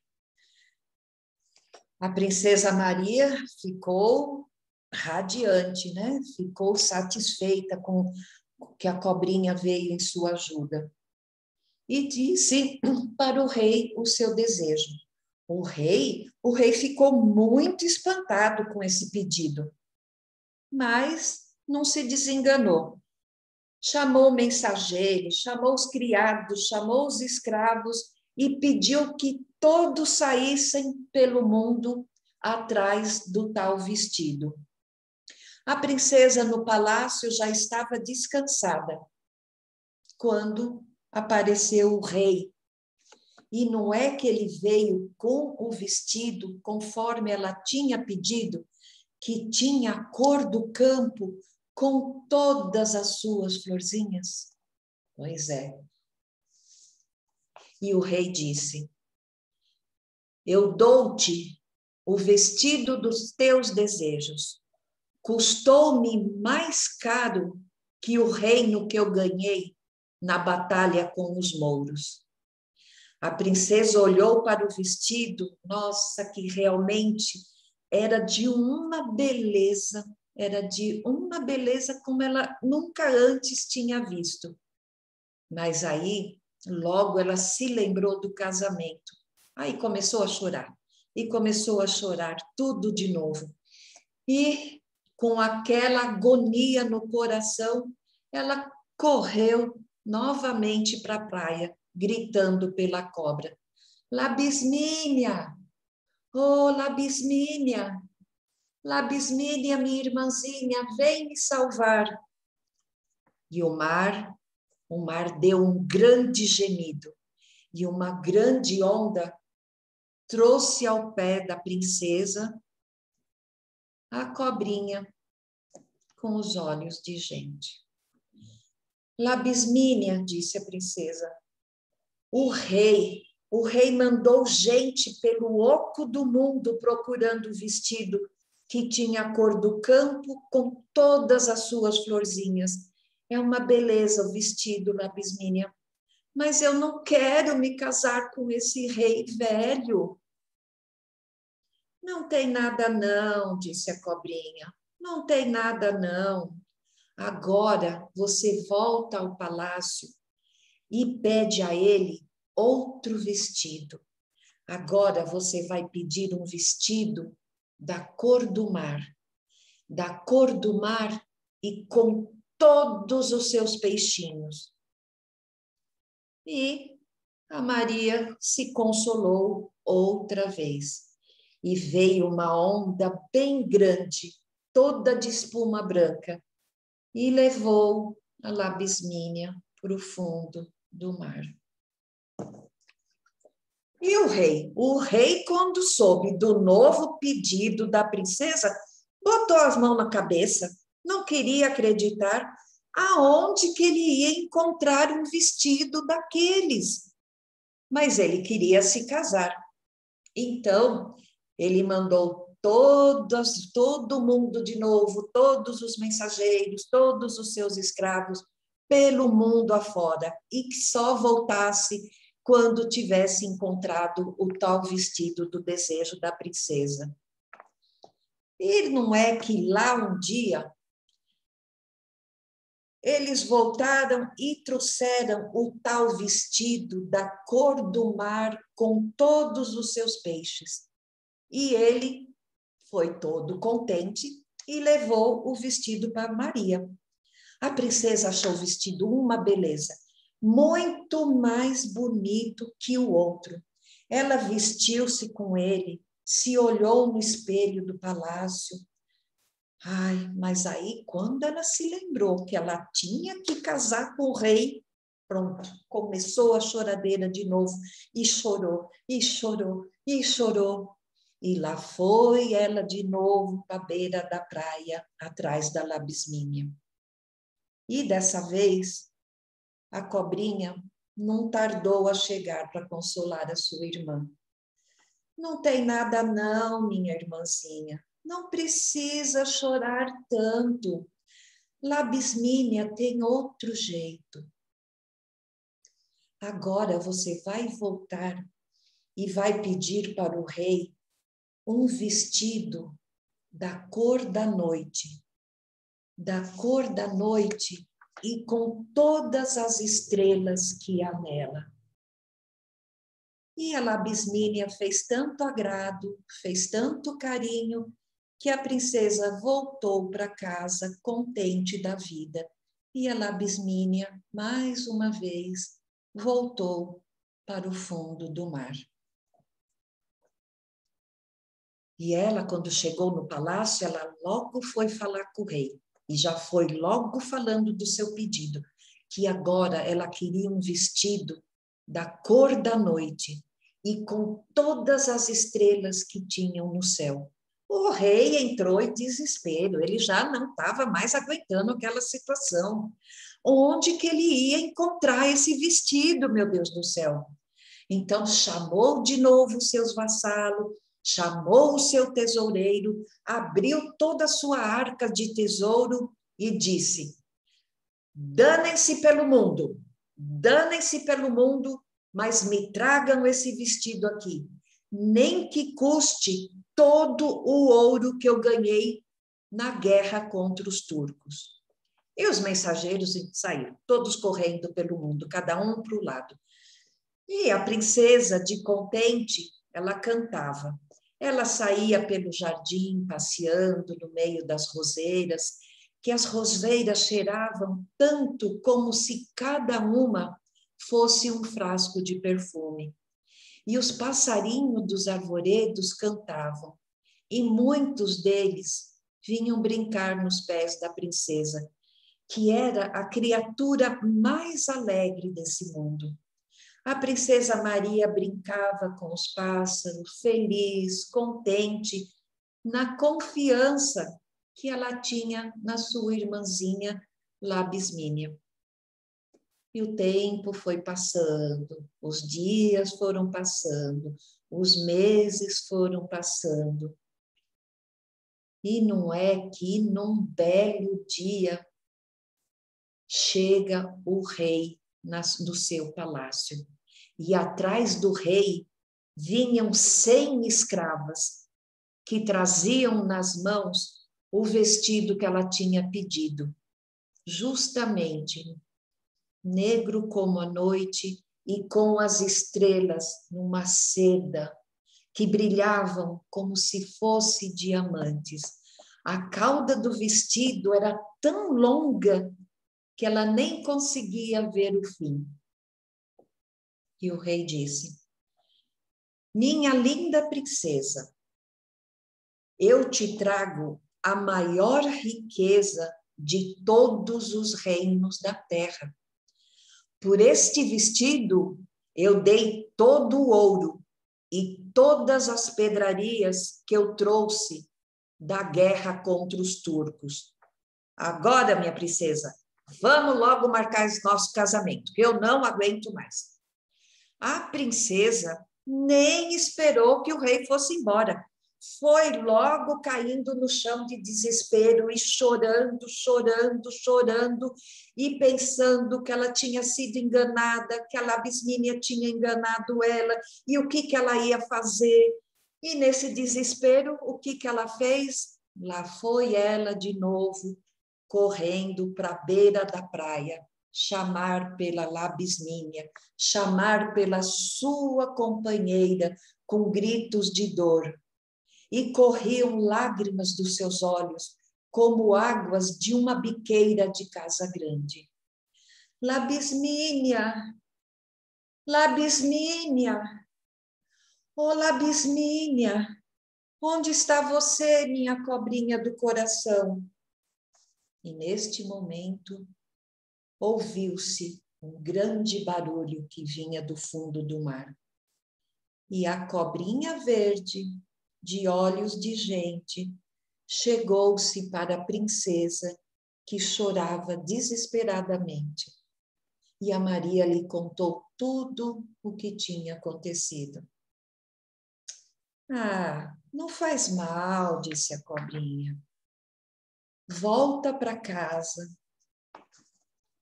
A princesa Maria ficou radiante, né? Ficou satisfeita com que a cobrinha veio em sua ajuda. E disse para o rei o seu desejo. O rei ficou muito espantado com esse pedido, mas não se desenganou. Chamou mensageiros, chamou os criados, chamou os escravos e pediu que todos saíssem pelo mundo atrás do tal vestido. A princesa no palácio já estava descansada quando apareceu o rei. E não é que ele veio com o vestido conforme ela tinha pedido, que tinha a cor do campo com todas as suas florzinhas? Pois é. E o rei disse: eu dou-te o vestido dos teus desejos. Custou-me mais caro que o reino que eu ganhei na batalha com os mouros. A princesa olhou para o vestido, nossa, que realmente era de uma beleza como ela nunca antes tinha visto. Mas aí, logo ela se lembrou do casamento. Aí começou a chorar tudo de novo. E com aquela agonia no coração, ela correu novamente para a praia, gritando pela cobra. Labismínia! Oh, Labismínia! Labismínia, minha irmãzinha, vem me salvar. E o mar deu um grande gemido e uma grande onda trouxe ao pé da princesa a cobrinha com os olhos de gente. Labismínia, disse a princesa, o rei mandou gente pelo oco do mundo procurando o vestido que tinha a cor do campo com todas as suas florzinhas. É uma beleza o vestido, Labismínia. Mas eu não quero me casar com esse rei velho. Não tem nada não, disse a cobrinha. Não tem nada não. Agora você volta ao palácio e pede a ele outro vestido. Agora você vai pedir um vestido da cor do mar e com todos os seus peixinhos. E a Maria se consolou outra vez. E veio uma onda bem grande, toda de espuma branca, e levou a Labismínia para o fundo do mar. E o rei, quando soube do novo pedido da princesa, botou as mãos na cabeça, não queria acreditar aonde que ele ia encontrar um vestido daqueles. Mas ele queria se casar. Então, ele mandou todo mundo de novo, todos os mensageiros, todos os seus escravos, pelo mundo afora, e que só voltasse quando tivesse encontrado o tal vestido do desejo da princesa. E não é que lá um dia eles voltaram e trouxeram o tal vestido da cor do mar com todos os seus peixes. E ele foi todo contente e levou o vestido para Maria. A princesa achou o vestido uma beleza, muito mais bonito que o outro. Ela vestiu-se com ele, se olhou no espelho do palácio. Ai, mas aí, quando ela se lembrou que ela tinha que casar com o rei, pronto, começou a choradeira de novo, e chorou, e chorou, e chorou. E lá foi ela de novo para a beira da praia, atrás da Labismínia. E dessa vez, a cobrinha não tardou a chegar para consolar a sua irmã. Não tem nada não, minha irmãzinha. Não precisa chorar tanto. Labismínia tem outro jeito. Agora você vai voltar e vai pedir para o rei um vestido da cor da noite e com todas as estrelas que há nela. E a Labismínia fez tanto agrado, fez tanto carinho, que a princesa voltou para casa contente da vida. E a Labismínia, mais uma vez, voltou para o fundo do mar. E ela, quando chegou no palácio, ela logo foi falar com o rei. E já foi logo falando do seu pedido, que agora ela queria um vestido da cor da noite e com todas as estrelas que tinham no céu. O rei entrou em desespero, ele já não estava mais aguentando aquela situação. Onde que ele ia encontrar esse vestido, meu Deus do céu? Então chamou de novo seus vassalos, chamou o seu tesoureiro, abriu toda a sua arca de tesouro e disse: danem-se pelo mundo, mas me tragam esse vestido aqui, nem que custe todo o ouro que eu ganhei na guerra contra os turcos. E os mensageiros saíram, todos correndo pelo mundo, cada um para o lado. E a princesa, de contente, ela cantava. Ela saía pelo jardim, passeando no meio das roseiras, que as roseiras cheiravam tanto como se cada uma fosse um frasco de perfume. E os passarinhos dos arvoredos cantavam, e muitos deles vinham brincar nos pés da princesa, que era a criatura mais alegre desse mundo. A princesa Maria brincava com os pássaros, feliz, contente, na confiança que ela tinha na sua irmãzinha Labismínia. E o tempo foi passando, os dias foram passando, os meses foram passando. E não é que num belo dia chega o rei no seu palácio. E atrás do rei vinham 100 escravas que traziam nas mãos o vestido que ela tinha pedido, justamente negro como a noite e com as estrelas numa seda que brilhavam como se fosse diamantes. A cauda do vestido era tão longa que ela nem conseguia ver o fim. E o rei disse: minha linda princesa, eu te trago a maior riqueza de todos os reinos da terra. Por este vestido, eu dei todo o ouro e todas as pedrarias que eu trouxe da guerra contra os turcos. Agora, minha princesa, vamos logo marcar nosso casamento, que eu não aguento mais. A princesa nem esperou que o rei fosse embora. Foi logo caindo no chão de desespero e chorando, e pensando que ela tinha sido enganada, que a Labismínia tinha enganado ela, e o que ela ia fazer. E nesse desespero, o que ela fez? Lá foi ela de novo, correndo para a beira da praia, chamar pela Labismínia, chamar pela sua companheira com gritos de dor. E corriam lágrimas dos seus olhos, como águas de uma biqueira de casa grande. Labismínia, Labismínia, oh Labismínia, onde está você, minha cobrinha do coração? E neste momento, ouviu-se um grande barulho que vinha do fundo do mar. E a cobrinha verde, de olhos de gente, chegou-se para a princesa, que chorava desesperadamente. E a Maria lhe contou tudo o que tinha acontecido. Ah, não faz mal, disse a cobrinha. Volta para casa,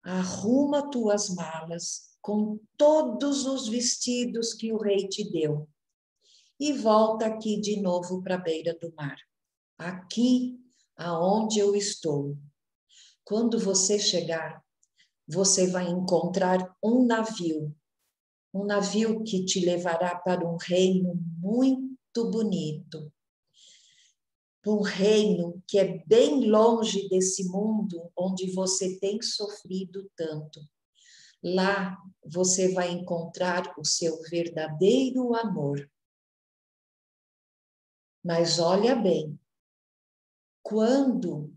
arruma tuas malas com todos os vestidos que o rei te deu e volta aqui de novo para a beira do mar, aqui aonde eu estou. Quando você chegar, você vai encontrar um navio que te levará para um reino muito bonito, um reino que é bem longe desse mundo onde você tem sofrido tanto. Lá você vai encontrar o seu verdadeiro amor. Mas olha bem, quando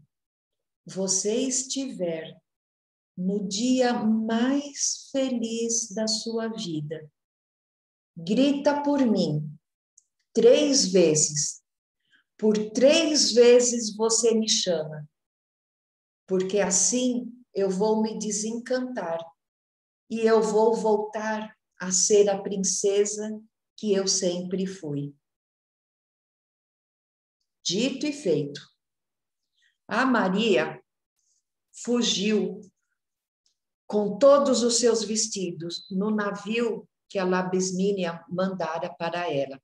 você estiver no dia mais feliz da sua vida, grita por mim 3 vezes. Por 3 vezes você me chama, porque assim eu vou me desencantar e eu vou voltar a ser a princesa que eu sempre fui. Dito e feito. A Maria fugiu com todos os seus vestidos no navio que a Labismínia mandara para ela.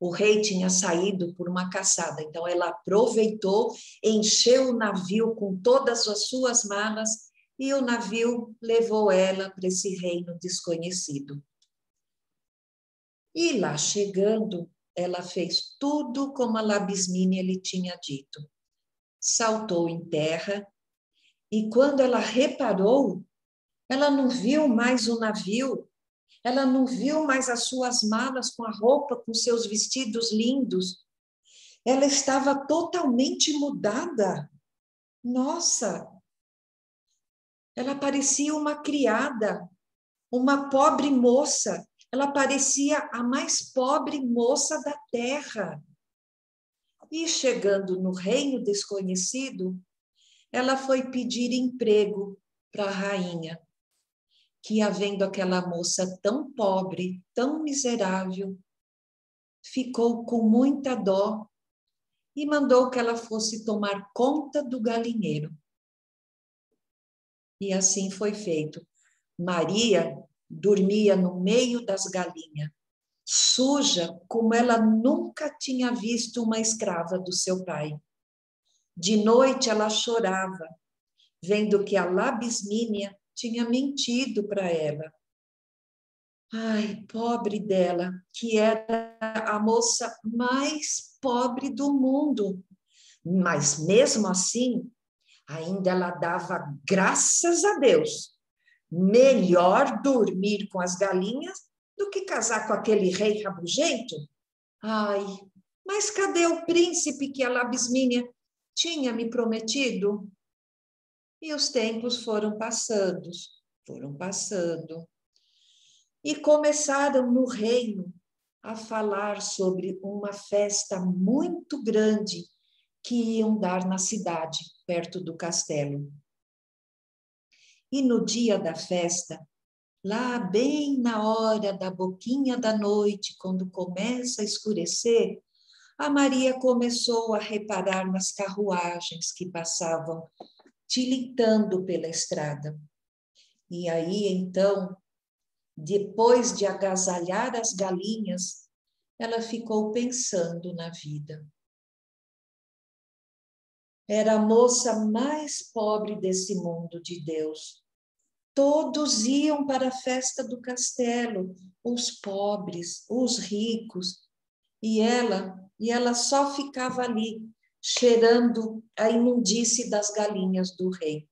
O rei tinha saído por uma caçada, então ela aproveitou, encheu o navio com todas as suas malas e o navio levou ela para esse reino desconhecido. E lá chegando, ela fez tudo como a Labismínia lhe tinha dito. Saltou em terra e quando ela reparou, ela não viu mais o navio, ela não viu mais as suas malas com a roupa, com seus vestidos lindos. Ela estava totalmente mudada. Nossa! Ela parecia uma criada, uma pobre moça. Ela parecia a mais pobre moça da terra. E chegando no reino desconhecido, ela foi pedir emprego para a rainha, que, havendo aquela moça tão pobre, tão miserável, ficou com muita dó e mandou que ela fosse tomar conta do galinheiro. E assim foi feito. Maria dormia no meio das galinhas, suja como ela nunca tinha visto uma escrava do seu pai. De noite ela chorava, vendo que a Labismínia tinha mentido para ela. Ai, pobre dela, que era a moça mais pobre do mundo. Mas mesmo assim, ainda ela dava graças a Deus. Melhor dormir com as galinhas do que casar com aquele rei rabugento. Ai, mas cadê o príncipe que a Labismínia tinha me prometido? E os tempos foram passando. E começaram no reino a falar sobre uma festa muito grande que iam dar na cidade, perto do castelo. E no dia da festa, lá bem na hora da boquinha da noite, quando começa a escurecer, a Maria começou a reparar nas carruagens que passavam tilintando pela estrada. E aí, então, depois de agasalhar as galinhas, ela ficou pensando na vida. Era a moça mais pobre desse mundo de Deus. Todos iam para a festa do castelo, os pobres, os ricos, e ela só ficava ali, cheirando a imundície das galinhas do rei.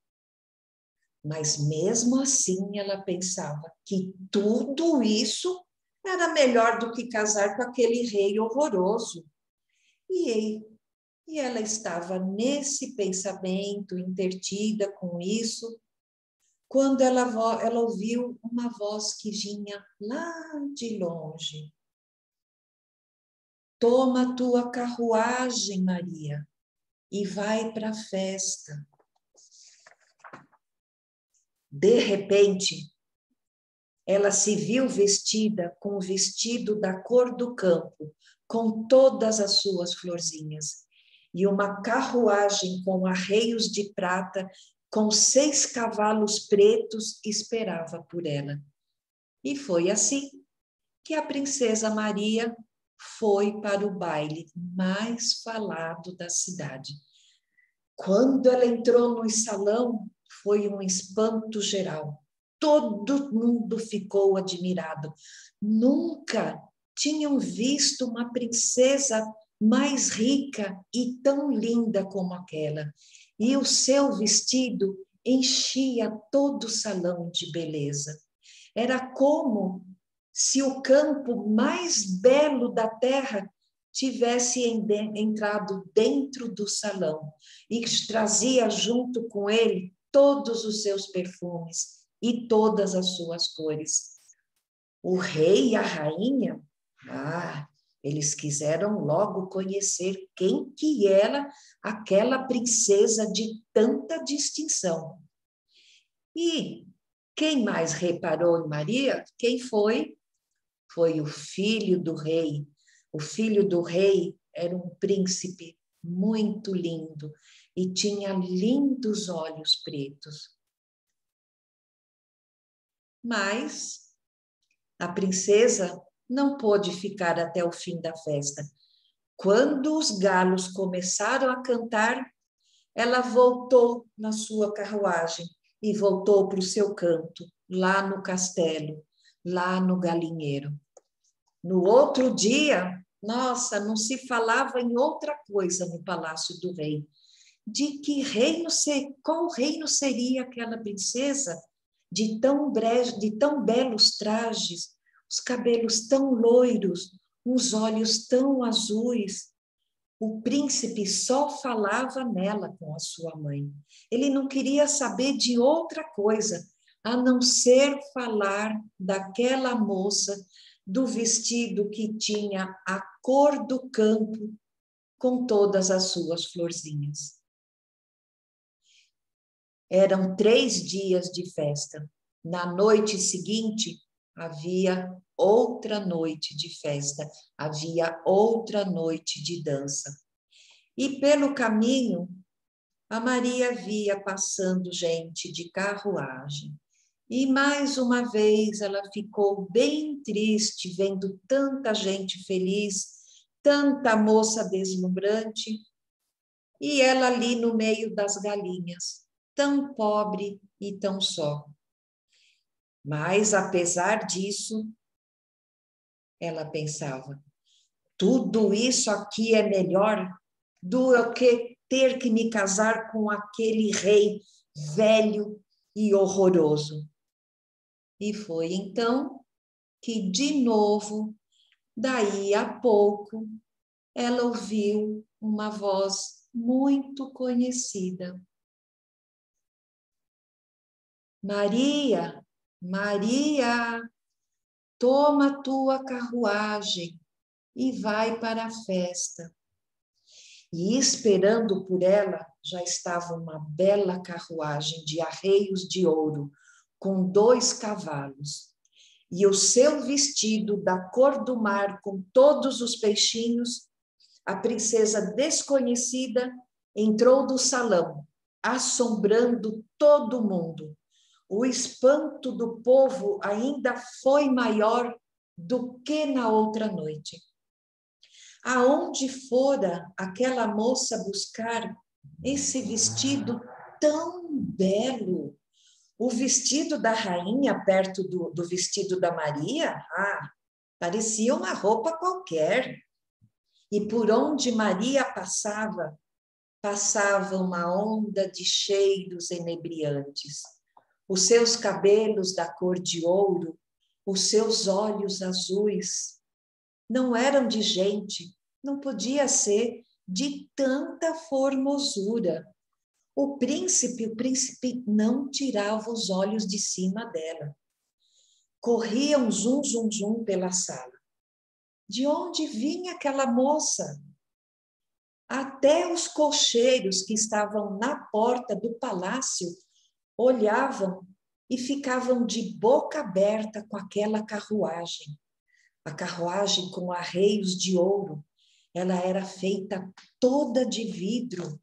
Mas mesmo assim ela pensava que tudo isso era melhor do que casar com aquele rei horroroso. E ela estava nesse pensamento, entretida com isso, quando ela ouviu uma voz que vinha lá de longe. Toma tua carruagem, Maria, e vai para a festa. De repente, ela se viu vestida com o vestido da cor do campo, com todas as suas florzinhas, e uma carruagem com arreios de prata, com 6 cavalos pretos, esperava por ela. E foi assim que a princesa Maria foi para o baile mais falado da cidade. Quando ela entrou no salão, foi um espanto geral. Todo mundo ficou admirado. Nunca tinham visto uma princesa mais rica e tão linda como aquela. E o seu vestido enchia todo o salão de beleza. Era como se o campo mais belo da terra tivesse entrado dentro do salão e trazia junto com ele todos os seus perfumes e todas as suas cores. O rei e a rainha, eles quiseram logo conhecer quem que era aquela princesa de tanta distinção. E quem mais reparou em Maria? Quem foi? Foi o filho do rei. O filho do rei era um príncipe muito lindo e tinha lindos olhos pretos. Mas a princesa não pôde ficar até o fim da festa. Quando os galos começaram a cantar, ela voltou na sua carruagem e voltou para o seu canto, lá no castelo, lá no galinheiro. No outro dia, nossa, não se falava em outra coisa no palácio do rei. De que reino qual reino seria aquela princesa de tão belos trajes, os cabelos tão loiros, os olhos tão azuis? O príncipe só falava nela com a sua mãe. Ele não queria saber de outra coisa, a não ser falar daquela moça, do vestido que tinha a cor do campo, com todas as suas florzinhas. Eram 3 dias de festa. Na noite seguinte, havia outra noite de festa, havia outra noite de dança. E pelo caminho, a Maria via passando gente de carruagem. E mais uma vez ela ficou bem triste vendo tanta gente feliz, tanta moça deslumbrante, e ela ali no meio das galinhas, tão pobre e tão só. Mas, apesar disso, ela pensava, tudo isso aqui é melhor do que ter que me casar com aquele rei velho e horroroso. E foi então que, de novo, daí a pouco, ela ouviu uma voz muito conhecida. Maria, Maria, toma tua carruagem e vai para a festa. E esperando por ela já estava uma bela carruagem de arreios de ouro, com 2 cavalos. E o seu vestido da cor do mar, com todos os peixinhos, a princesa desconhecida entrou do salão, assombrando todo mundo. O espanto do povo ainda foi maior do que na outra noite. Aonde fora aquela moça buscar esse vestido tão belo? O vestido da rainha perto do vestido da Maria, parecia uma roupa qualquer. E por onde Maria passava, passava uma onda de cheiros enebriantes. Os seus cabelos da cor de ouro, os seus olhos azuis, não eram de gente, não podia ser de tanta formosura. O príncipe não tirava os olhos de cima dela. Corria um zum, zum, zum pela sala. De onde vinha aquela moça? Até os cocheiros que estavam na porta do palácio olhavam e ficavam de boca aberta com aquela carruagem. A carruagem com arreios de ouro, ela era feita toda de vidro.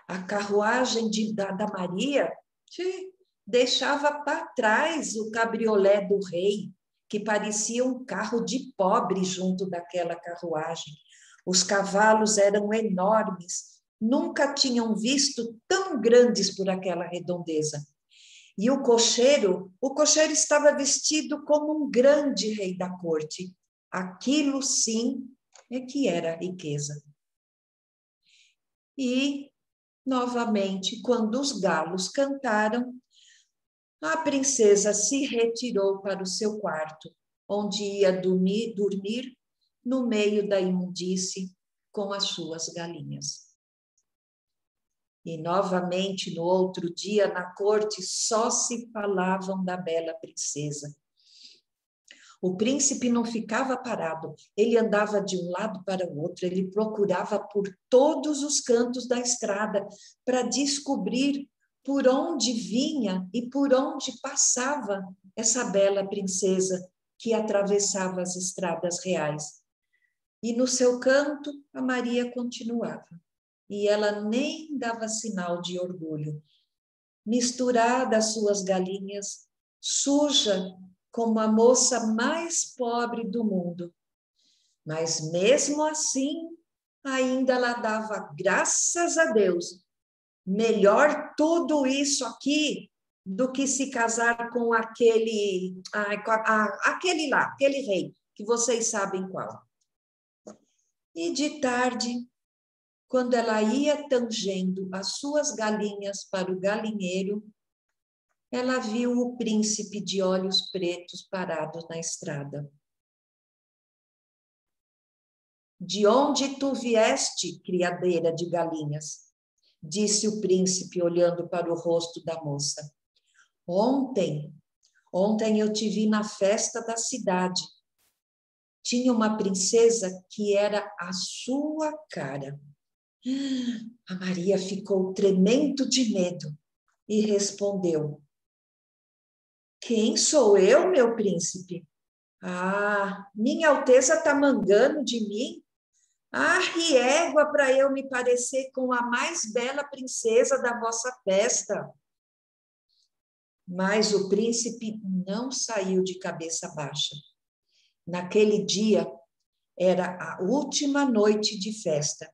A carruagem da Maria deixava para trás o cabriolé do rei, que parecia um carro de pobre junto daquela carruagem. Os cavalos eram enormes, nunca tinham visto tão grandes por aquela redondeza. E o cocheiro estava vestido como um grande rei da corte. Aquilo sim é que era riqueza. E, novamente, quando os galos cantaram, a princesa se retirou para o seu quarto, onde ia dormir no meio da imundície com as suas galinhas. E novamente, no outro dia, na corte, só se falavam da bela princesa. O príncipe não ficava parado, ele andava de um lado para o outro, ele procurava por todos os cantos da estrada para descobrir por onde vinha e por onde passava essa bela princesa que atravessava as estradas reais. E no seu canto, a Maria continuava. E ela nem dava sinal de orgulho. Misturada às suas galinhas, suja como a moça mais pobre do mundo. Mas mesmo assim, ainda ela dava graças a Deus. Melhor tudo isso aqui do que se casar com aquele rei, que vocês sabem qual. E de tarde, quando ela ia tangendo as suas galinhas para o galinheiro, ela viu o príncipe de olhos pretos parado na estrada. De onde tu vieste, criadeira de galinhas? Disse o príncipe, olhando para o rosto da moça. Ontem eu te vi na festa da cidade. Tinha uma princesa que era a sua cara. A Maria ficou tremendo de medo e respondeu: quem sou eu, meu príncipe? Ah, minha Alteza está mangando de mim? Ah, riégua para eu me parecer com a mais bela princesa da vossa festa. Mas o príncipe não saiu de cabeça baixa. Naquele dia era a última noite de festa.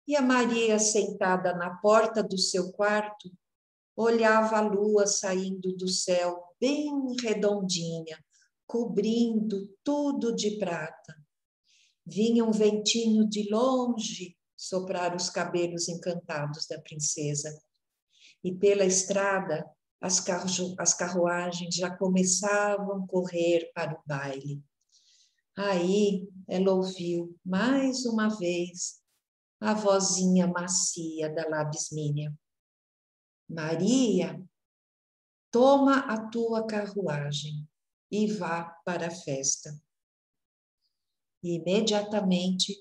E a Maria, sentada na porta do seu quarto, olhava a lua saindo do céu, bem redondinha, cobrindo tudo de prata. Vinha um ventinho de longe soprar os cabelos encantados da princesa. E pela estrada, as carruagens já começavam a correr para o baile. Aí ela ouviu, mais uma vez, a vozinha macia da Labismínia. Maria, toma a tua carruagem e vá para a festa. E imediatamente,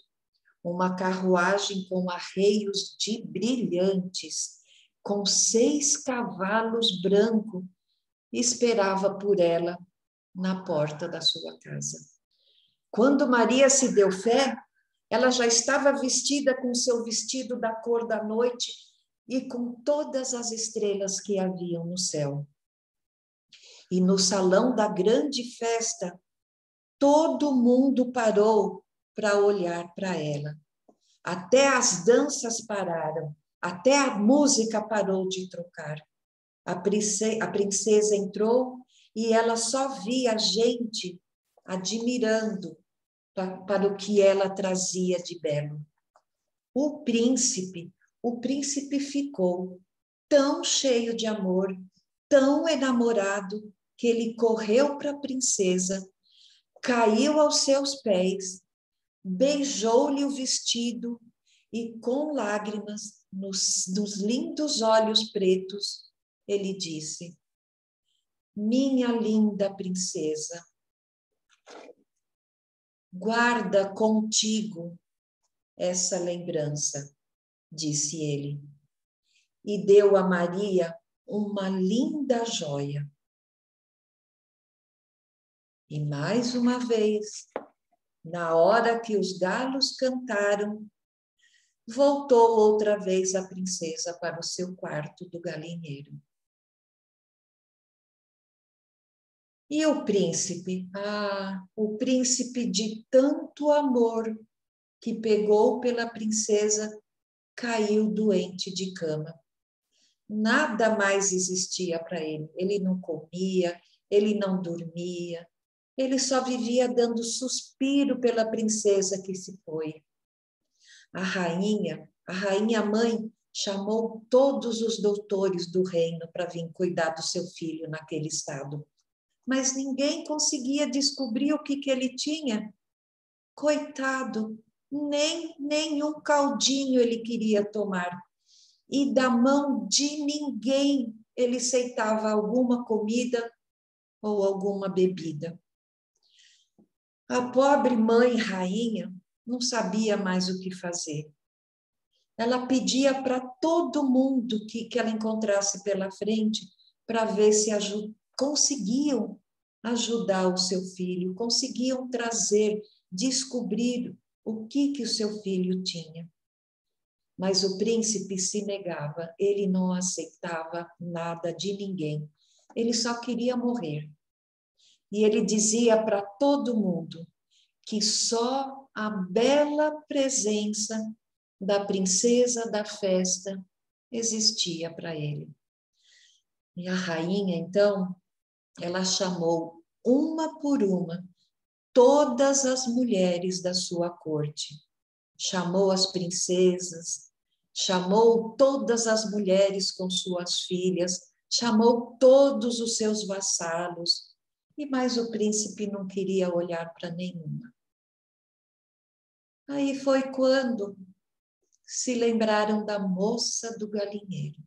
uma carruagem com arreios de brilhantes, com 6 cavalos brancos, esperava por ela na porta da sua casa. Quando Maria se deu fé, ela já estava vestida com seu vestido da cor da noite e com todas as estrelas que haviam no céu. E no salão da grande festa, todo mundo parou para olhar para ela. Até as danças pararam, até a música parou de tocar. A princesa entrou e ela só via gente admirando para o que ela trazia de belo. O príncipe ficou tão cheio de amor, tão enamorado, que ele correu para a princesa, caiu aos seus pés, beijou-lhe o vestido e, com lágrimas nos lindos olhos pretos, ele disse: minha linda princesa, guarda contigo essa lembrança, disse ele, e deu a Maria uma linda joia. E mais uma vez, na hora que os galos cantaram, voltou outra vez a princesa para o seu quarto do galinheiro. E o príncipe? O príncipe de tanto amor que pegou pela princesa, caiu doente de cama. Nada mais existia para ele. Ele não comia, ele não dormia, ele só vivia dando suspiro pela princesa que se foi. A rainha mãe, chamou todos os doutores do reino para vir cuidar do seu filho naquele estado. Mas ninguém conseguia descobrir o que ele tinha. Coitado, nem um caldinho ele queria tomar. E da mão de ninguém ele aceitava alguma comida ou alguma bebida. A pobre mãe rainha não sabia mais o que fazer. Ela pedia para todo mundo que ela encontrasse pela frente para ver se conseguiam ajudar o seu filho, conseguiam descobrir o que o seu filho tinha. Mas o príncipe se negava, ele não aceitava nada de ninguém, ele só queria morrer. E ele dizia para todo mundo que só a bela presença da princesa da festa existia para ele. E a rainha, então, ela chamou uma por uma todas as mulheres da sua corte. Chamou as princesas, chamou todas as mulheres com suas filhas, chamou todos os seus vassalos, mas o príncipe não queria olhar para nenhuma. Aí foi quando se lembraram da moça do galinheiro.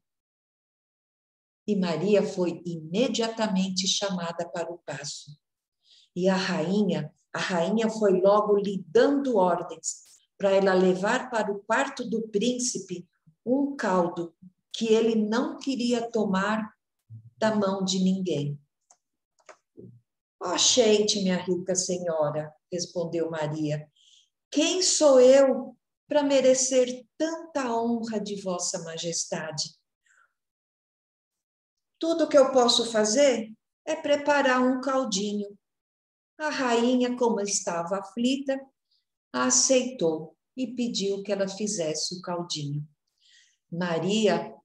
E Maria foi imediatamente chamada para o paço. E a rainha foi logo lhe dando ordens para ela levar para o quarto do príncipe um caldo que ele não queria tomar da mão de ninguém. Gente, minha rica senhora, respondeu Maria, quem sou eu para merecer tanta honra de vossa majestade? Tudo que eu posso fazer é preparar um caldinho. A rainha, como estava aflita, a aceitou e pediu que ela fizesse o caldinho. Maria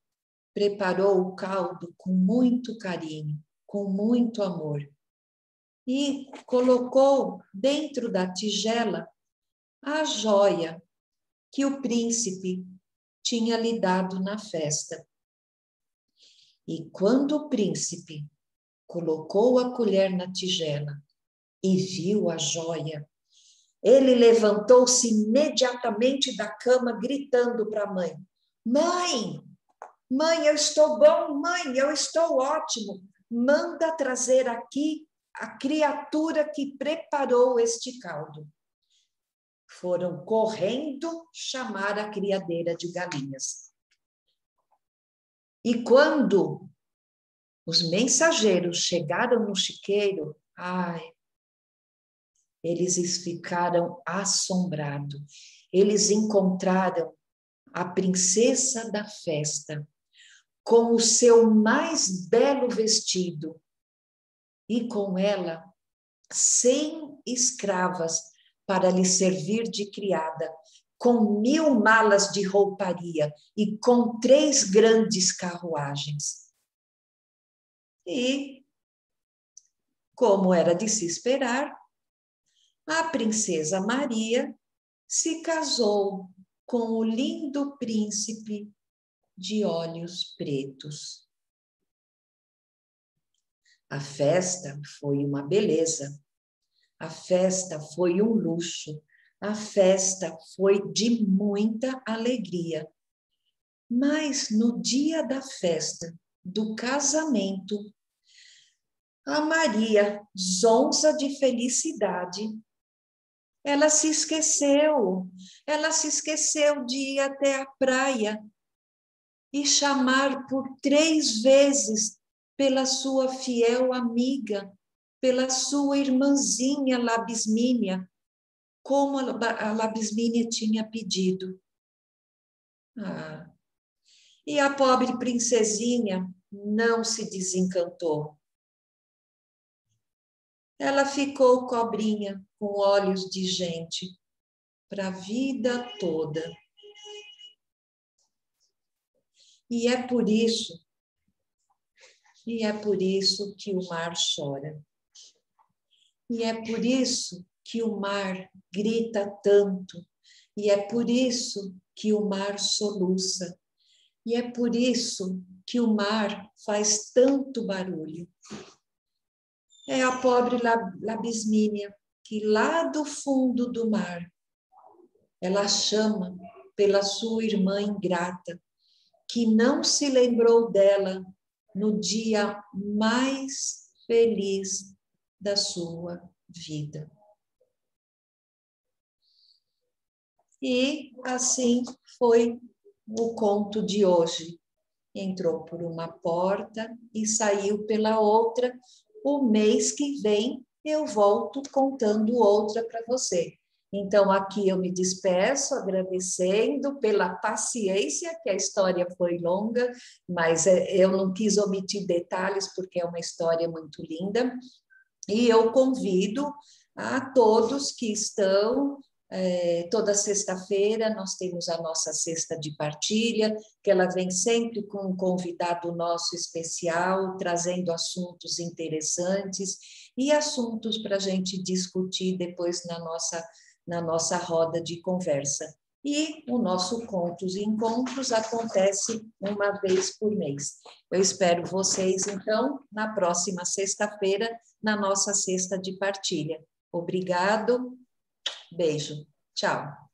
preparou o caldo com muito carinho, com muito amor, e colocou dentro da tigela a joia que o príncipe tinha lhe dado na festa. E quando o príncipe colocou a colher na tigela e viu a joia, ele levantou-se imediatamente da cama, gritando para a mãe: Mãe, eu estou bom, mãe, eu estou ótimo. Manda trazer aqui a criatura que preparou este caldo. Foram correndo chamar a criadeira de galinhas. E quando os mensageiros chegaram no chiqueiro, eles ficaram assombrados. Eles encontraram a princesa da festa com o seu mais belo vestido e com ela 100 escravas para lhe servir de criada, com 1000 malas de rouparia e com 3 grandes carruagens. E, como era de se esperar, a princesa Maria se casou com o lindo príncipe de olhos pretos. A festa foi uma beleza, a festa foi um luxo, a festa foi de muita alegria. Mas no dia da festa, do casamento, a Maria, zonza de felicidade, ela se esqueceu de ir até a praia e chamar por 3 vezes pela sua fiel amiga, pela sua irmãzinha Labismínia, como a Labismínia tinha pedido. E a pobre princesinha não se desencantou. Ela ficou cobrinha, com olhos de gente, para a vida toda. E é por isso que o mar chora. E é por isso que o mar grita tanto. E é por isso que o mar soluça. E é por isso que o mar faz tanto barulho. É a pobre Labismínia que lá do fundo do mar, ela chama pela sua irmã ingrata, que não se lembrou dela no dia mais feliz da sua vida. E assim foi o conto de hoje. Entrou por uma porta e saiu pela outra. O mês que vem eu volto contando outra para você. Então, aqui eu me despeço, agradecendo pela paciência, que a história foi longa, mas eu não quis omitir detalhes, porque é uma história muito linda. E eu convido a todos que estão... toda sexta-feira nós temos a nossa cesta de partilha, que ela vem sempre com um convidado nosso especial, trazendo assuntos interessantes e assuntos para a gente discutir depois na nossa roda de conversa. E o nosso Contos e Encontros acontece uma vez por mês. Eu espero vocês, então, na próxima sexta-feira, na nossa cesta de partilha. Obrigado. Beijo. Tchau.